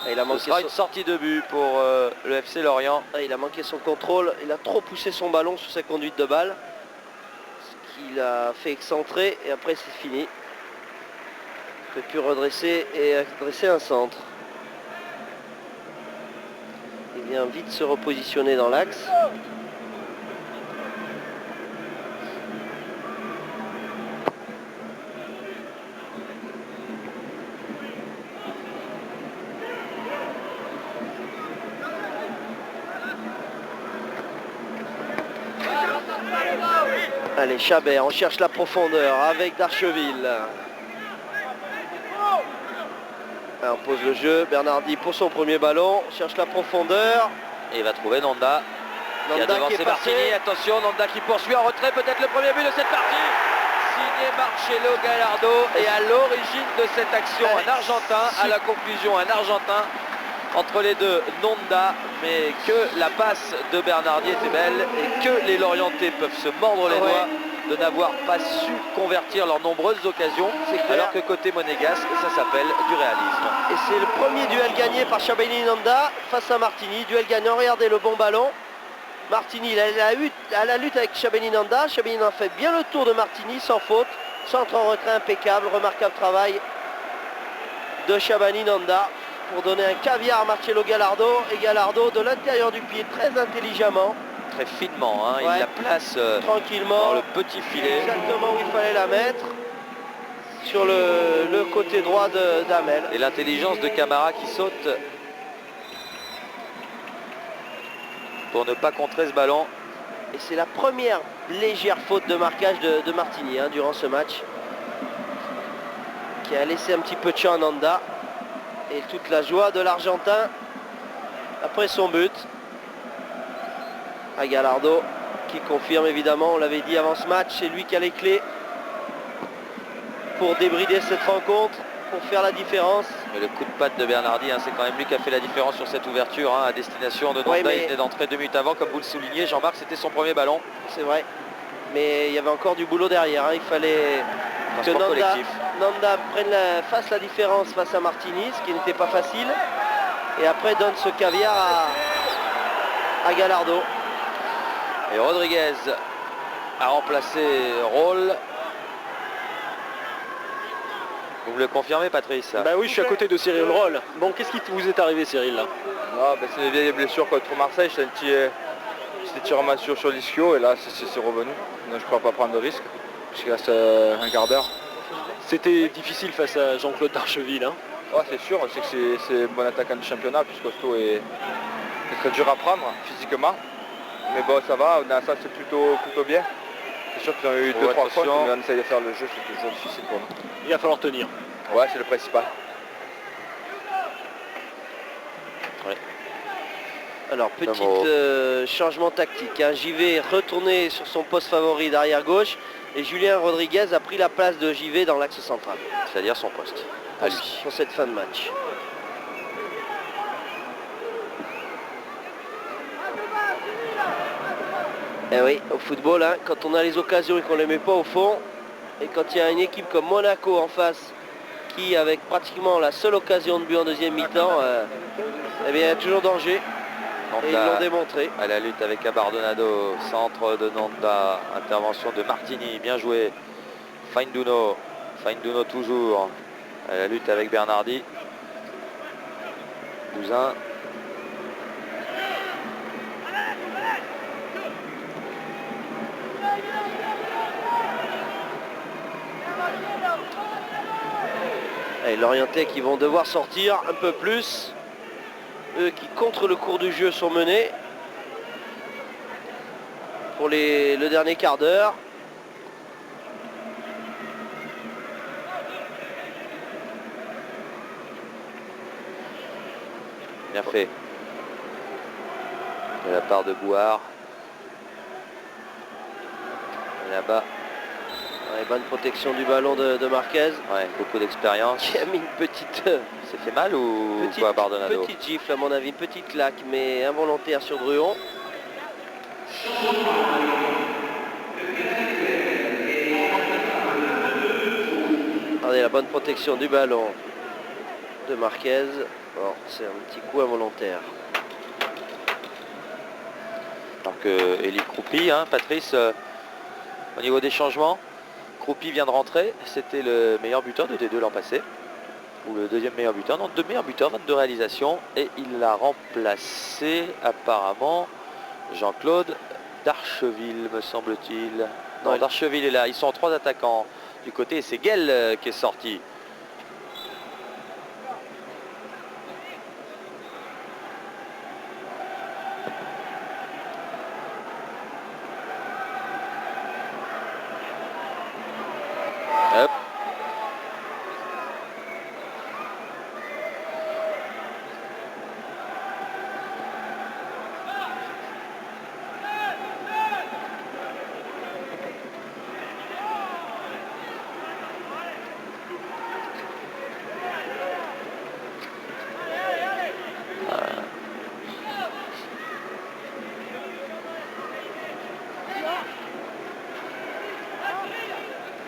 Et il a Ce manqué sera une sortie de but pour le FC Lorient. Il a manqué son contrôle. Il a trop poussé son ballon sur sa conduite de balle. Ce qu'il a fait excentrer et après c'est fini. Il peut plus redresser et adresser un centre. Il vient vite se repositionner dans l'axe. Allez, Chabert, on cherche la profondeur avec Darcheville. On pose le jeu, Bernardi pour son premier ballon, cherche la profondeur. Et il va trouver Nanda. Qui a Nanda qui devancé est Martini. passé. Attention, Nanda qui poursuit en retrait. Peut-être le premier but de cette partie. Signé Marcelo Gallardo. Et à l'origine de cette action, un Argentin. À la conclusion, un Argentin. Entre les deux, Nanda. Mais que la passe de Bernardi était belle. Et que les Lorientais peuvent se mordre les doigts de n'avoir pas su convertir leurs nombreuses occasions. Alors que côté monégasque, ça s'appelle du réalisme. Et c'est le premier duel gagné par Chabani Nanda face à Martini. Duel gagnant, regardez le bon ballon. Martini, il a la lutte avec Chabani Nanda. Chabani Nanda fait bien le tour de Martini sans faute. Centre en retrait impeccable, remarquable travail de Chabani Nanda pour donner un caviar à Marcelo Gallardo. Et Gallardo de l'intérieur du pied très intelligemment. Très finement, hein. Ouais. Il la place Tranquillement. dans le petit filet. Exactement où il fallait la mettre. Sur le côté droit d'Amel. Et l'intelligence de Camara qui saute pour ne pas contrer ce ballon. Et c'est la première légère faute de marquage de Martini durant ce match. Qui a laissé un petit peu de champ à Nanda. Et toute la joie de l'Argentin après son but. À Gallardo qui confirme évidemment, on l'avait dit avant ce match, c'est lui qui a les clés pour débrider cette rencontre, pour faire la différence. Mais le coup de patte de Bernardi, c'est quand même lui qui a fait la différence sur cette ouverture à destination de Nanda. Ouais, mais... Il venait d'entrer 2 minutes avant, comme vous le soulignez, Jean-Marc, c'était son premier ballon. C'est vrai, mais il y avait encore du boulot derrière. Il fallait que Nanda fasse la différence face à Martini, ce qui n'était pas facile. Et après donne ce caviar à Gallardo. Et Rodriguez a remplacé Roll. Vous me le confirmez, Patrice? Bah oui, je suis à côté de Cyril Roll. Bon, qu'est-ce qui vous est arrivé, Cyril, là? C'est des vieilles blessures contre Marseille. C'était tirement sur l'ischio et là c'est revenu. Donc je ne peux pas prendre de risque. Parce qu'il reste un quart d'heure. C'était difficile face à Jean-Claude Darcheville. Hein. Ouais, c'est sûr. C'est que c'est un bon attaquant du championnat. Puis Costaud est très dur à prendre physiquement. Mais bon, ça va, dans ça c'est plutôt bien. C'est sûr qu'ils ont eu 2-3 fois, mais on essaye de faire le jeu, c'est toujours difficile pour nous. Il va falloir tenir. Ouais, c'est le principal. Ouais. Alors, petit changement tactique. JV est retourné sur son poste favori d'arrière gauche et Julien Rodriguez a pris la place de JV dans l'axe central. C'est-à-dire son poste, à lui. Pour cette fin de match. Et oui, au football, quand on a les occasions et qu'on ne les met pas au fond, et quand il y a une équipe comme Monaco en face, qui avec pratiquement la seule occasion de but en deuxième mi-temps, eh bien, il y a toujours danger. Et ils l'ont démontré. À la lutte avec Abardonado, centre de Nanda, intervention de Martini, bien joué. Fainduno toujours. À la lutte avec Bernardi. Bousin. Et l'Orientais qui vont devoir sortir un peu plus. Eux qui, contre le cours du jeu, sont menés pour le dernier quart d'heure. Bien fait. De la part de Bouhard. Et là-bas. Ouais, bonne protection du ballon de Marquez. Ouais, beaucoup d'expérience. Qui a mis une petite... C'est fait mal ou quoi, Bardonado? Petite gifle à mon avis, une petite claque, mais involontaire sur Druon. Regardez la bonne protection du ballon de Marquez. Bon, c'est un petit coup involontaire. Alors que Elie Croupi, Patrice, au niveau des changements, Croupi vient de rentrer. C'était le meilleur buteur de D2 l'an passé. Ou le deuxième meilleur buteur, non, 2 meilleurs buteurs, 22 réalisations, et il l'a remplacé apparemment Jean-Claude Darcheville, me semble-t-il. Non, ouais. Darcheville est là, ils sont en 3 attaquants du côté, et c'est Guel qui est sorti.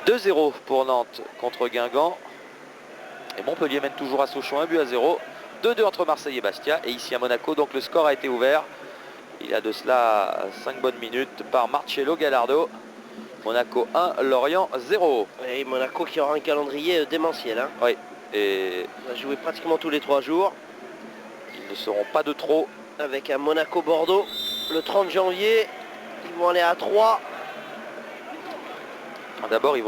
2-0 pour Nantes contre Guingamp. Et Montpellier mène toujours à Sochaux 1-0. 2-2 entre Marseille et Bastia. Et ici à Monaco, donc le score a été ouvert. Il y a de cela 5 bonnes minutes par Marcello Gallardo. Monaco 1, Lorient 0. Et Monaco qui aura un calendrier démentiel. Hein. Oui, et On va jouer pratiquement tous les 3 jours. ils ne seront pas de trop. Avec un Monaco-Bordeaux le 30 janvier. Ils vont aller à 3. D'abord, Ils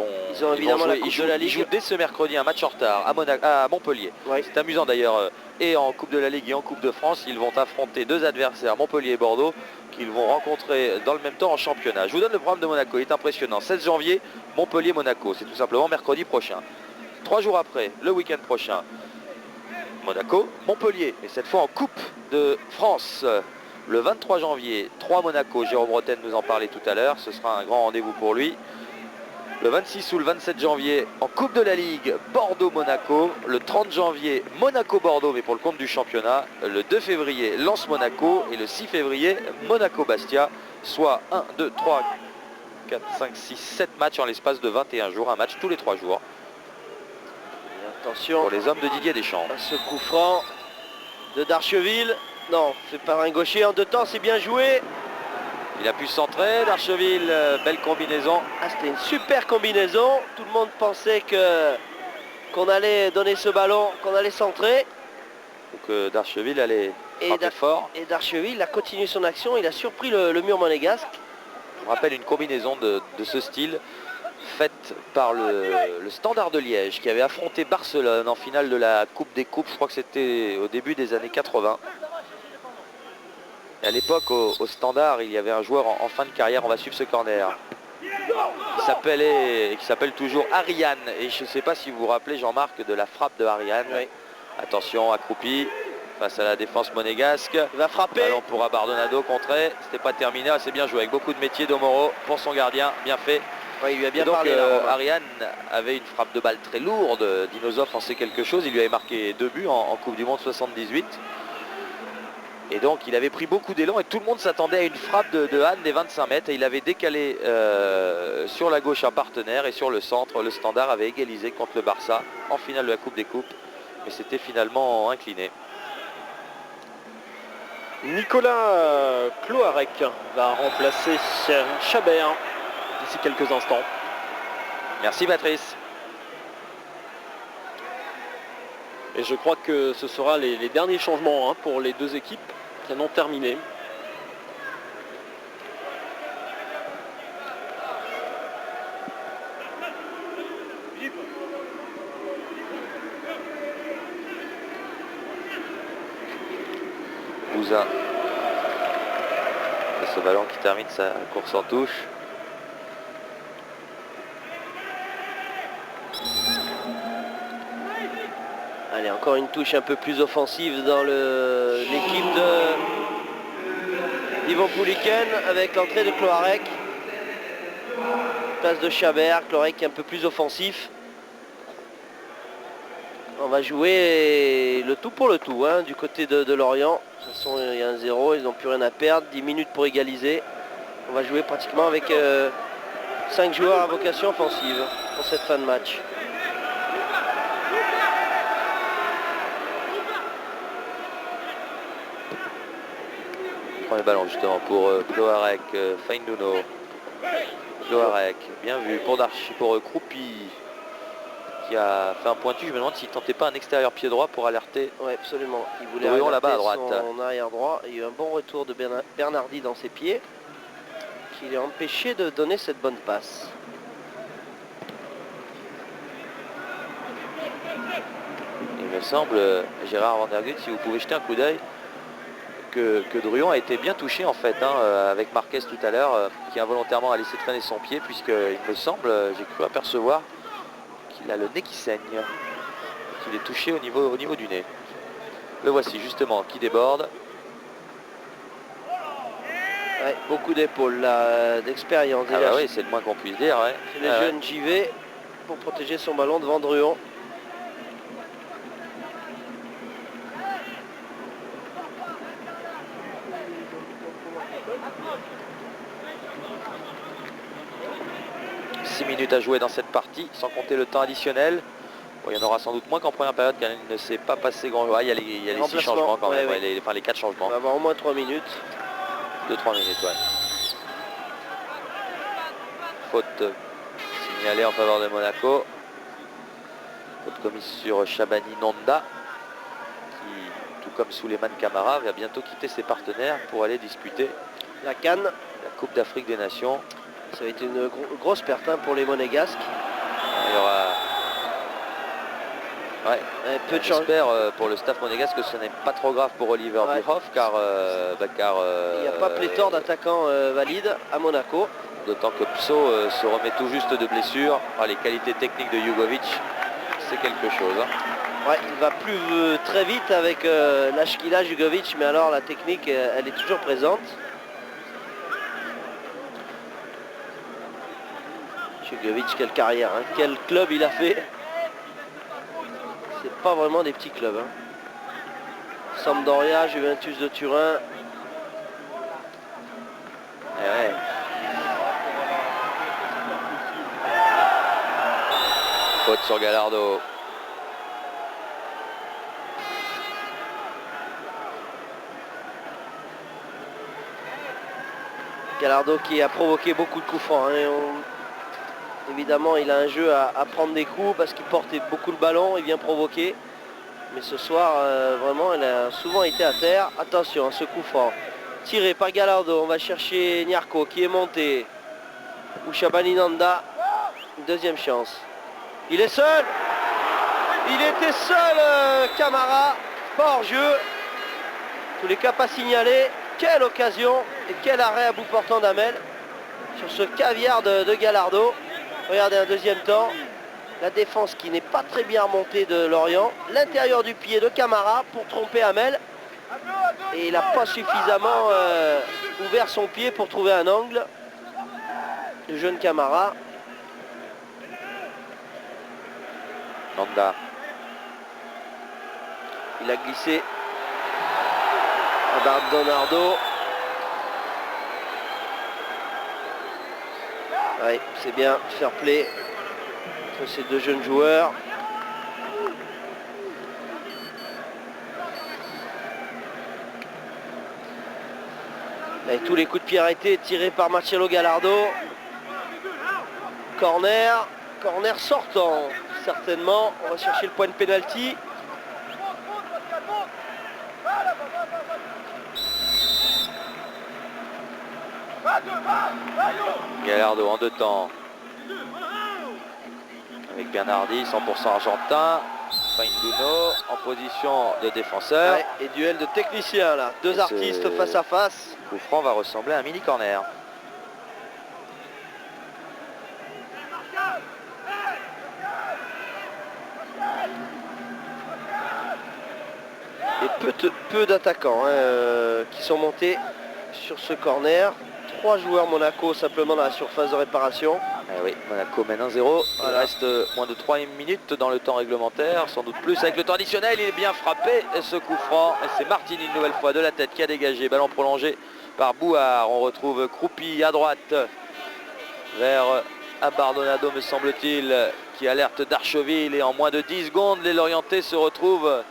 ont évidemment la Coupe de la Ligue. Ils jouent dès ce mercredi un match en retard à Montpellier. Ouais. C'est amusant d'ailleurs. Et en Coupe de la Ligue et en Coupe de France, ils vont affronter 2 adversaires, Montpellier et Bordeaux, qu'ils vont rencontrer dans le même temps en championnat. Je vous donne le programme de Monaco, il est impressionnant. 16 janvier, Montpellier-Monaco. C'est tout simplement mercredi prochain. 3 jours après, le week-end prochain, Monaco, Montpellier. Et cette fois en Coupe de France. Le 23 janvier, 3 Monaco. Jérôme Roten nous en parlait tout à l'heure. Ce sera un grand rendez-vous pour lui. Le 26 ou le 27 janvier, en Coupe de la Ligue, Bordeaux-Monaco. Le 30 janvier, Monaco-Bordeaux, mais pour le compte du championnat. Le 2 février, Lens-Monaco. Et le 6 février, Monaco-Bastia. Soit 1, 2, 3, 4, 5, 6, 7 matchs en l'espace de 21 jours. Un match tous les 3 jours. Et attention Pour les hommes de Didier Deschamps. à ce coup franc de Darcheville. Non, c'est par un gaucher en 2 temps, c'est bien joué. Il a pu centrer, Darcheville, belle combinaison. Ah, c'était une super combinaison. Tout le monde pensait qu'on allait donner ce ballon, qu'on allait centrer. Donc Darcheville allait Et frapper fort. Et Darcheville a continué son action. Il a surpris le mur monégasque. Je me rappelle une combinaison de ce style faite par le Standard de Liège qui avait affronté Barcelone en finale de la Coupe des Coupes. Je crois que c'était au début des années 80. Et à l'époque, au Standard, il y avait un joueur en fin de carrière, on va suivre ce corner, qui s'appelle toujours Ariane. Et je ne sais pas si vous vous rappelez, Jean-Marc, de la frappe de Ariane. Oui. Attention, accroupi face à la défense monégasque. Il va frapper. Ballon pour Abardonado, contré. C'était pas terminé, c'est bien joué, avec beaucoup de métier d'Omoro pour son gardien, bien fait. Ouais, il lui a bien Et donc, parlé là. Ariane avait une frappe de balle très lourde. Dinosov en sait quelque chose. Il lui avait marqué 2 buts en Coupe du Monde 78. Et donc il avait pris beaucoup d'élan et tout le monde s'attendait à une frappe de Hahn des 25 mètres. Et il avait décalé sur la gauche un partenaire et sur le centre, le Standard avait égalisé contre le Barça en finale de la Coupe des Coupes. Mais c'était finalement incliné. Nicolas Cloarec va remplacer Chabert d'ici quelques instants. Merci Patrice. Et je crois que ce sera les derniers changements pour les 2 équipes qui en ont terminé. Bouza. Et ce ballon qui termine sa course en touche. Allez, encore une touche un peu plus offensive dans l'équipe d'Yvon Pouliken avec l'entrée de Cloarec. Place de Chabert, Cloarec un peu plus offensif. On va jouer le tout pour le tout du côté de Lorient. De toute façon, il y a un 0, ils n'ont plus rien à perdre. 10 minutes pour égaliser. On va jouer pratiquement avec 5 joueurs à vocation offensive pour cette fin de match. Premier ballon justement pour Cloarec, Fainduno. Cloarec, bien vu pour Croupi qui a fait un pointu. Je me demande s'il tentait pas un extérieur pied droit pour alerter. Oui, absolument. Il voulait Druon alerter là-bas à droite. son arrière droit. Il y a eu un bon retour de Bernardi dans ses pieds qui l'a empêché de donner cette bonne passe. Il me semble, Gérard Vandergut, si vous pouvez jeter un coup d'œil, que Druon a été bien touché en fait avec Marquez tout à l'heure, qui involontairement a laissé traîner son pied, puisqu'il me semble, j'ai cru apercevoir qu'il a le nez qui saigne, qu'il est touché au niveau du nez. Le voici justement qui déborde. Ouais, beaucoup d'épaules là, d'expérience. Ah bah oui, c'est le moins qu'on puisse dire. Ouais. C'est le jeune JV pour protéger son ballon devant Druon. 6 minutes à jouer dans cette partie, sans compter le temps additionnel. Bon, il y en aura sans doute moins qu'en première période, car il ne s'est pas passé grand... il y a les 6 changements quand même, ouais, les 4 changements. On va avoir au moins 3 minutes. 2-3 minutes, ouais. Faute signalée en faveur de Monaco. Faute commise sur Shabani Nonda, qui, tout comme Souleymane Camara, va bientôt quitter ses partenaires pour aller disputer la CAN, la Coupe d'Afrique des Nations. Ça va être une grosse perte pour les Monégasques. Il y aura... Ouais. Peu de chance. J'espère pour le staff monégasque que ce n'est pas trop grave pour Oliver Bierhoff, car il n'y a pas pléthore d'attaquants valides à Monaco. D'autant que Pso se remet tout juste de blessure. Les qualités techniques de Jugovic, c'est quelque chose. Hein. Ouais, il va plus très vite avec l'âge qu'il a, Jugovic, mais alors la technique, elle est toujours présente. Jugovic, quelle carrière, hein. Quel club il a fait. C'est pas vraiment des petits clubs. Hein. Sampdoria, Juventus de Turin. Ouais. Faute sur Gallardo. Gallardo qui a provoqué beaucoup de coups francs. Hein. Évidemment, il a un jeu à prendre des coups parce qu'il portait beaucoup le ballon, il vient provoquer. Mais ce soir, vraiment, il a souvent été à terre. Attention, ce coup franc. Tiré par Gallardo, on va chercher Nyarko qui est monté. Ou Shabani Nonda. Deuxième chance. Il est seul. Il était seul, Camara. Pas hors jeu. Tous les cas pas signalés. Quelle occasion et quel arrêt à bout portant d'Amel sur ce caviar de Gallardo. Regardez un deuxième temps. La défense qui n'est pas très bien remontée de Lorient. L'intérieur du pied de Camara pour tromper Amel. Et il n'a pas suffisamment ouvert son pied pour trouver un angle. Le jeune Camara. Nonda. Il a glissé à Bernardo. Ouais, c'est bien, fair play entre ces deux jeunes joueurs. Et tous les coups de pied arrêtés tirés par Marcelo Gallardo. Corner sortant, certainement. On va chercher le point de pénalty. Gallardo en deux temps. Avec Bernardi, 100% argentin. Fainduno en position de défenseur. Ouais, et duel de techniciens là. Deux artistes face à face. Le coup franc va ressembler à un mini corner. Et peu d'attaquants hein, qui sont montés sur ce corner. 3 joueurs Monaco simplement dans la surface de réparation. Eh oui, Monaco mène 1-0. Il reste moins de 3 minutes dans le temps réglementaire, sans doute plus avec le temps additionnel. Il est bien frappé, et ce coup franc. Et c'est Martini une nouvelle fois de la tête qui a dégagé. Ballon prolongé par Bouhard. On retrouve Croupi à droite vers Abardonado, me semble-t-il, qui alerte d'Archeville. Et en moins de 10 secondes, les Lorientais se retrouvent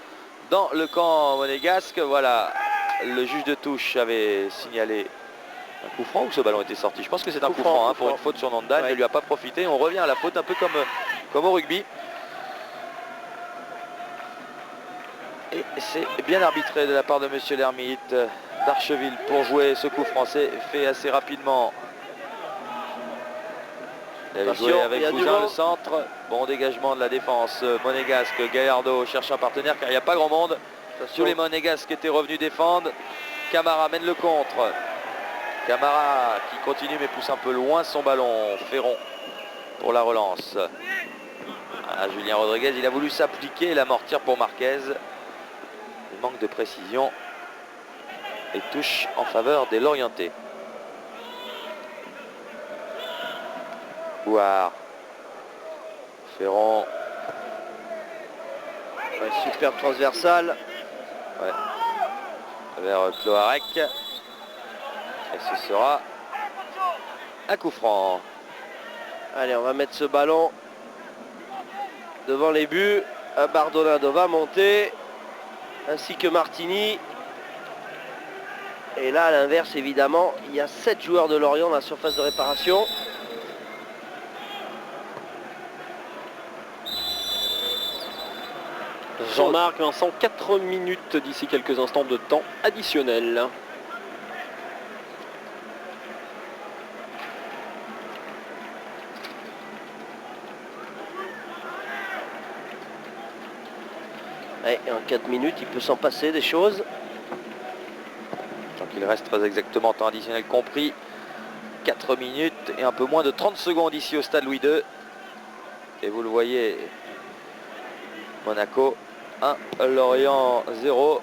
dans le camp monégasque. Voilà, le juge de touche avait signalé un coup franc ou ce ballon était sorti. Je pense que c'est un coup franc, pour une faute sur Nonda. Il ne lui a pas profité. On revient à la faute un peu comme au rugby. Et c'est bien arbitré de la part de monsieur l'ermite d'Archeville pour jouer ce coup français fait assez rapidement. Il avait joué avec Cousin le centre. Bon dégagement de la défense monégasque. Gallardo cherche un partenaire car il n'y a pas grand monde. Tous les monégasques étaient revenus défendre. Camara mène le contre. Camara qui continue mais pousse un peu loin son ballon. Ferron pour la relance. Julien Rodriguez, il a voulu s'appliquer et l'amortir pour Marquez. Il manque de précision et touche en faveur des Lorientais. Bouhard. Ferron. Ouais, superbe transversale. Ouais. Vers Cloarec. Et ce sera un coup franc. Allez, on va mettre ce ballon devant les buts. Bardonado va monter, ainsi que Martini. Et là, à l'inverse, évidemment, il y a 7 joueurs de Lorient dans la surface de réparation. Jean-Marc Vincent, 4 minutes d'ici quelques instants de temps additionnel. Et en 4 minutes, il peut s'en passer des choses. Donc il reste très exactement, temps additionnel compris, 4 minutes et un peu moins de 30 secondes ici au stade Louis II. Et vous le voyez, Monaco 1, Lorient 0.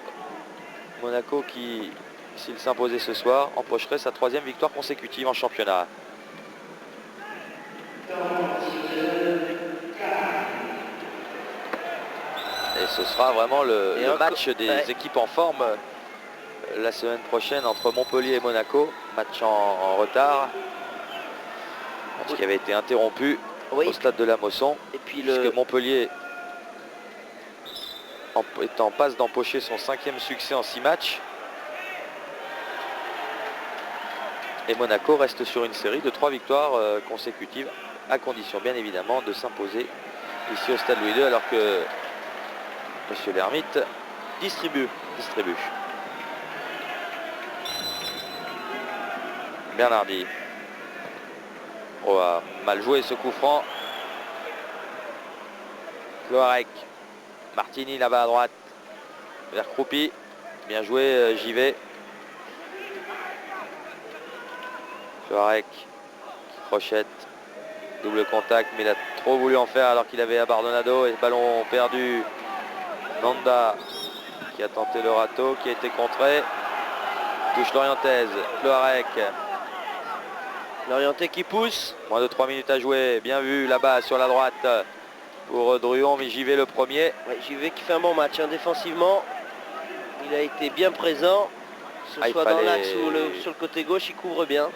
Monaco qui, s'il s'imposait ce soir, empocherait sa 3e victoire consécutive en championnat. Et ce sera vraiment le match des équipes en forme la semaine prochaine entre Montpellier et Monaco. Match en retard. Match qui avait été interrompu au stade de la Mosson. Et puis puisque Montpellier est en passe d'empocher son 5e succès en 6 matchs. Et Monaco reste sur une série de 3 victoires consécutives, à condition bien évidemment de s'imposer ici au stade Louis II, alors que Monsieur l'Hermite distribue. Bernardi. Oh, a mal joué ce coup franc. Cloarec. Martini là-bas à droite. Vers Croupi. Bien joué, JV. Cloarec qui crochette. Double contact, mais il a trop voulu en faire alors qu'il avait Abardonado. Et le ballon perdu. Nanda qui a tenté le râteau, qui a été contré. Touche l'orientaise. Cloarec. L'orienté qui pousse. Moins de 3 minutes à jouer. Bien vu là-bas sur la droite pour Druon, mais JV le premier. Ouais, JV qui fait un bon match hein, défensivement. Il a été bien présent. Que ce soit dans l'axe ou sur le côté gauche, il couvre bien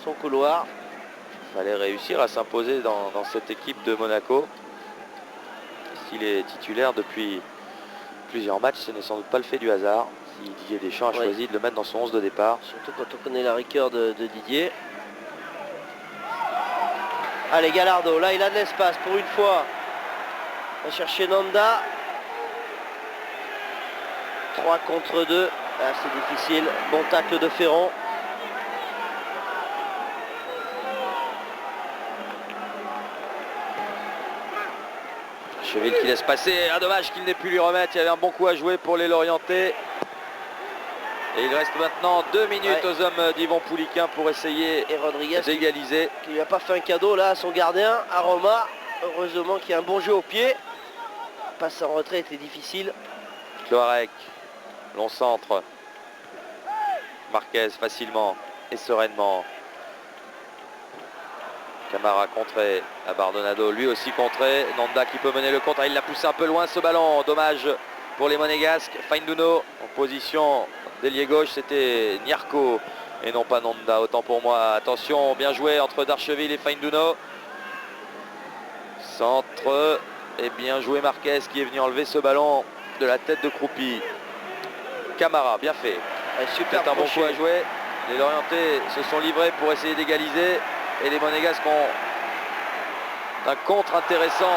son couloir. Il fallait réussir à s'imposer dans cette équipe de Monaco. S'il est titulaire depuis plusieurs matchs, ce n'est sans doute pas le fait du hasard. Si Didier Deschamps a choisi de le mettre dans son 11 de départ. Surtout quand on connaît la rigueur de Didier. Allez, Gallardo, là il a de l'espace pour une fois. On va chercher Nanda. 3 contre 2. Ah, c'est difficile. Bon tacle de Ferron. Cheville qui laisse passer. Ah, dommage qu'il n'ait pu lui remettre. Il y avait un bon coup à jouer pour les Lorientais. Et il reste maintenant 2 minutes aux hommes d'Yvon Pouliquin pour essayer d'égaliser. Qui lui a pas fait un cadeau là à son gardien, à Roma. Heureusement qu'il y a un bon jeu au pied. Passe en retrait était difficile. Cloarec, long centre. Marquez facilement et sereinement. Camara contré. Abardonado lui aussi contré. Nanda qui peut mener le contre. Il l'a poussé un peu loin ce ballon. Dommage pour les Monégasques. Fainduno en position d'ailier gauche. C'était Niarco et non pas Nanda. Autant pour moi. Attention, bien joué entre Darcheville et Fainduno. Centre. Et bien joué Marquez qui est venu enlever ce ballon de la tête de Croupi. Camara, bien fait. Super un bon coup à jouer. Les Lorientais se sont livrés pour essayer d'égaliser. Et les Monégasques ont un contre intéressant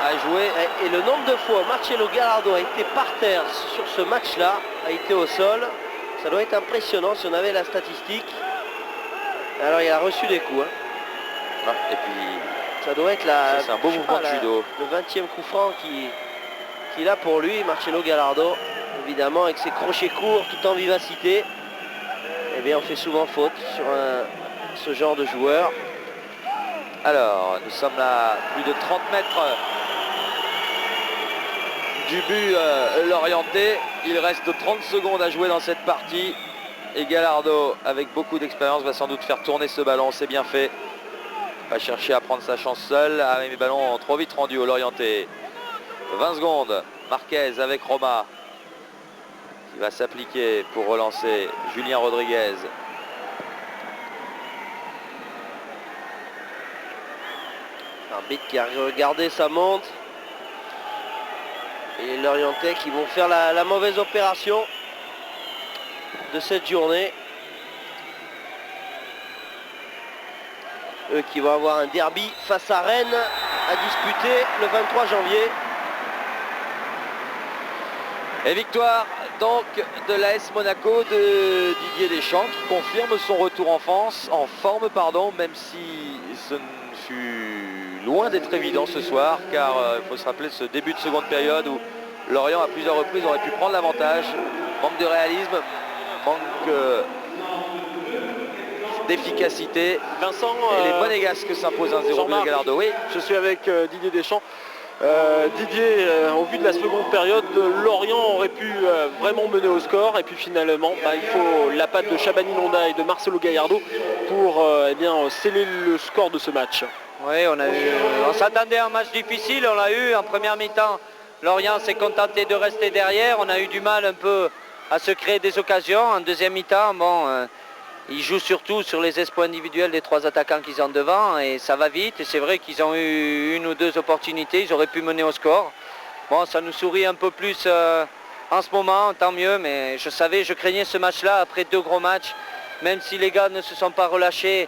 à jouer. Et le nombre de fois Marcelo Gallardo a été par terre sur ce match-là, a été au sol, ça doit être impressionnant si on avait la statistique. Alors il a reçu des coups. Hein. Et puis ça doit être c'est un beau mouvement de judo. Le 20e coup franc qu'il a pour lui, Marcelo Gallardo. Évidemment avec ses crochets courts tout en vivacité. Eh bien on fait souvent faute sur ce genre de joueur. Alors, nous sommes là plus de 30 mètres du but Lorientais. Il reste 30 secondes à jouer dans cette partie. Et Gallardo, avec beaucoup d'expérience, va sans doute faire tourner ce ballon. C'est bien fait. Va chercher à prendre sa chance seul. Ah mais mes ballons ont trop vite rendu au Lorientais. 20 secondes. Marquez avec Roma. Il va s'appliquer pour relancer Julien Rodriguez. Arbitre qui a regardé sa montre. Et l'Orientais qui vont faire la mauvaise opération de cette journée. Eux qui vont avoir un derby face à Rennes à disputer le 23 janvier. Et victoire donc de l'AS Monaco de Didier Deschamps qui confirme son retour en forme, même si ce fut loin d'être évident ce soir, car il faut se rappeler ce début de seconde période où Lorient à plusieurs reprises aurait pu prendre l'avantage. Manque de réalisme, manque d'efficacité. Vincent, et les Monégasques s'imposent 1-0 de Gallardo. Oui. Je suis avec Didier Deschamps. Didier, au vu de la seconde période, Lorient aurait pu vraiment mener au score et puis finalement il faut la patte de Chabani Londa et de Marcelo Gallardo pour sceller le score de ce match. Oui, on s'attendait à un match difficile, on l'a eu en première mi-temps. Lorient s'est contenté de rester derrière, on a eu du mal un peu à se créer des occasions. En deuxième mi-temps, ils jouent surtout sur les exploits individuels des trois attaquants qu'ils ont devant et ça va vite. Et c'est vrai qu'ils ont eu une ou deux opportunités, ils auraient pu mener au score. Bon, ça nous sourit un peu plus en ce moment, tant mieux, mais je craignais ce match-là après 2 gros matchs. Même si les gars ne se sont pas relâchés,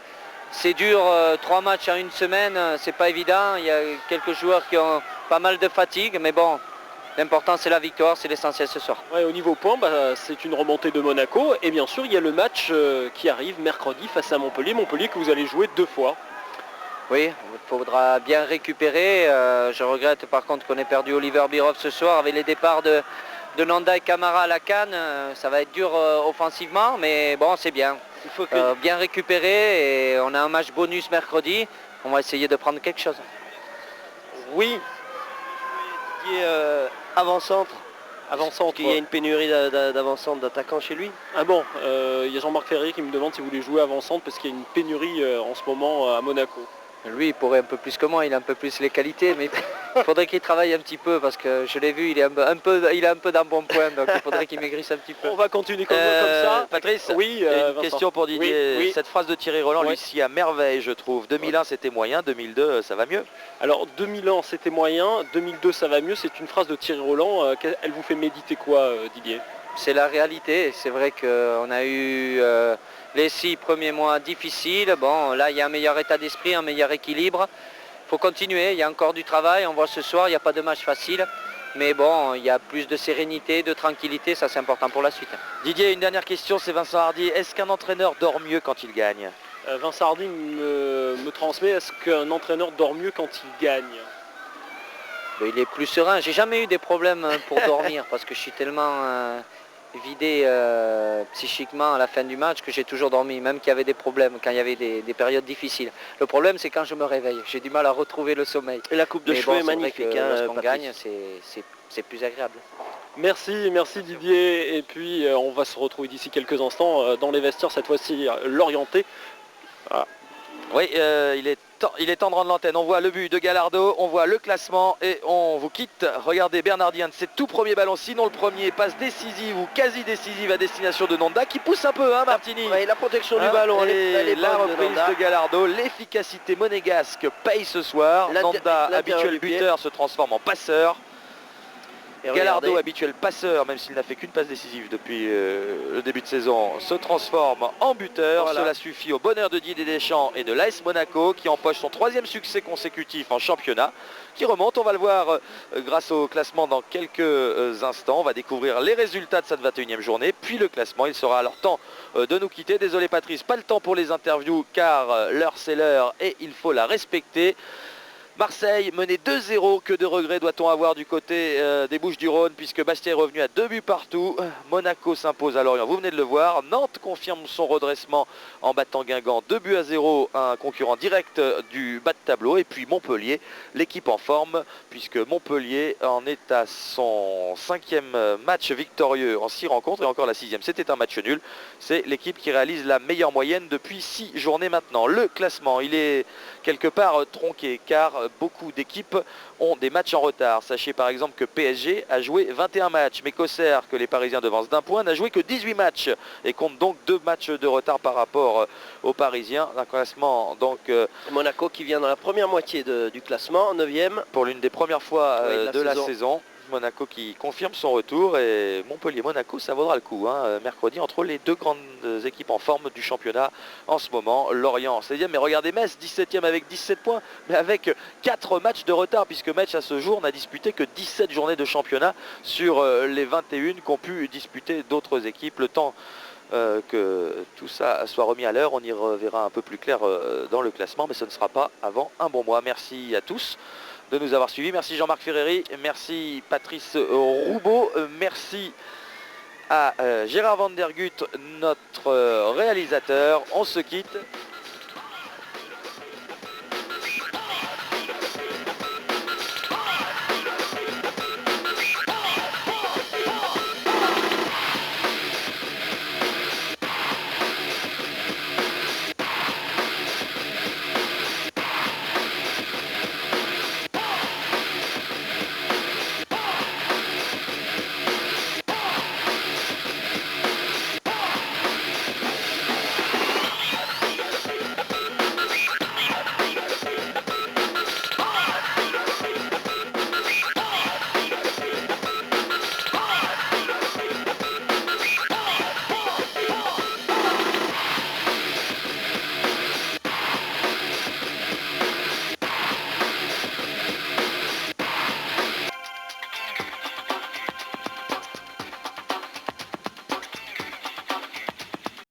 c'est dur, 3 matchs en une semaine, c'est pas évident. Il y a quelques joueurs qui ont pas mal de fatigue, mais bon, l'important c'est la victoire, c'est l'essentiel ce soir. Ouais, au niveau points, c'est une remontée de Monaco. Et bien sûr, il y a le match qui arrive mercredi face à Montpellier. Montpellier que vous allez jouer 2 fois. Oui, il faudra bien récupérer. Je regrette par contre qu'on ait perdu Oliver Bierhoff ce soir avec les départs de Nanda et Camara à la canne. Ça va être dur offensivement, mais bon, c'est bien. Il faut que... bien récupérer et on a un match bonus mercredi. On va essayer de prendre quelque chose. Oui. Avant-centre. Il y a une pénurie d'avant-centre d'attaquants chez lui. Ah bon, il y a Jean-Marc Ferrier qui me demande si vous voulez jouer avant-centre parce qu'il y a une pénurie en ce moment à Monaco. Lui, il pourrait un peu plus que moi, il a un peu plus les qualités, mais il faudrait qu'il travaille un petit peu parce que je l'ai vu, il est un peu dans bon point, donc il faudrait qu'il maigrisse un petit peu. On va continuer comme ça. Patrice, oui, une question pour Didier. Oui. Cette phrase de Thierry Roland lui s'y à merveille, je trouve. 2001 c'était moyen, 2002 ça va mieux. Alors 2001 c'était moyen, 2002 ça va mieux, c'est une phrase de Thierry Roland. Elle vous fait méditer quoi, Didier? C'est la réalité, c'est vrai qu'on a eu les 6 premiers mois difficiles. Bon, là il y a un meilleur état d'esprit, un meilleur équilibre. Il faut continuer, il y a encore du travail, on voit ce soir, il n'y a pas de match facile. Mais bon, il y a plus de sérénité, de tranquillité, ça c'est important pour la suite. Didier, une dernière question, c'est Vincent Hardy. Est-ce qu'un entraîneur dort mieux quand il gagne? Vincent Hardy me transmet, est-ce qu'un entraîneur dort mieux quand il gagne? Il est plus serein. J'ai jamais eu des problèmes pour dormir parce que je suis tellement vidé psychiquement à la fin du match que j'ai toujours dormi, même qu'il y avait des problèmes, quand il y avait des périodes difficiles. Le problème c'est quand je me réveille, j'ai du mal à retrouver le sommeil. Et la coupe de cheveux est magnifique. Lorsqu'on gagne, c'est plus agréable. Merci Didier. Et puis on va se retrouver d'ici quelques instants dans les vestiaires, cette fois-ci l'Orienté. Ah. Oui, il est temps de rendre l'antenne. On voit le but de Gallardo, on voit le classement et on vous quitte. Regardez Bernardien de ses tout premiers ballons, sinon le premier passe décisive ou quasi décisive à destination de Nanda qui pousse un peu, Martini. La protection du ballon, et la reprise de Gallardo, l'efficacité monégasque paye ce soir. Nanda, habituel buteur, se transforme en passeur. Gallardo, habituel passeur, même s'il n'a fait qu'une passe décisive depuis le début de saison, se transforme en buteur. Voilà. Cela suffit au bonheur de Didier Deschamps et de l'AS Monaco qui empoche son 3e succès consécutif en championnat, qui remonte. On va le voir grâce au classement dans quelques instants. On va découvrir les résultats de cette 21e journée, puis le classement. Il sera alors temps de nous quitter. Désolé Patrice, pas le temps pour les interviews car l'heure c'est l'heure et il faut la respecter. Marseille mené 2-0, que de regrets doit-on avoir du côté des Bouches-du-Rhône puisque Bastia est revenu à 2 buts partout. Monaco s'impose à Lorient, vous venez de le voir. Nantes confirme son redressement en battant Guingamp 2-0, un concurrent direct du bas de tableau. Et puis Montpellier, l'équipe en forme puisque Montpellier en est à son 5e match victorieux en 6 rencontres et encore la 6e. C'était un match nul. C'est l'équipe qui réalise la meilleure moyenne depuis 6 journées maintenant. Le classement, il est quelque part tronqué car beaucoup d'équipes ont des matchs en retard. Sachez par exemple que PSG a joué 21 matchs, mais qu'Auxerre, que les Parisiens devancent d'un point, n'a joué que 18 matchs et compte donc 2 matchs de retard par rapport aux Parisiens. Un classement donc... Monaco qui vient dans la première moitié du classement, 9e. Pour l'une des premières fois de la saison. saison. Monaco qui confirme son retour et Montpellier-Monaco, ça vaudra le coup. Mercredi, entre les 2 grandes équipes en forme du championnat en ce moment. Lorient 16e, mais regardez Metz, 17e avec 17 points, mais avec 4 matchs de retard, puisque Metz à ce jour n'a disputé que 17 journées de championnat sur les 21 qu'ont pu disputer d'autres équipes. Le temps que tout ça soit remis à l'heure, on y reverra un peu plus clair dans le classement, mais ce ne sera pas avant un bon mois. Merci à tous de nous avoir suivis. Merci Jean-Marc Ferreri, merci Patrice Roubaud, merci à Gérard Van Der Gut, notre réalisateur. On se quitte.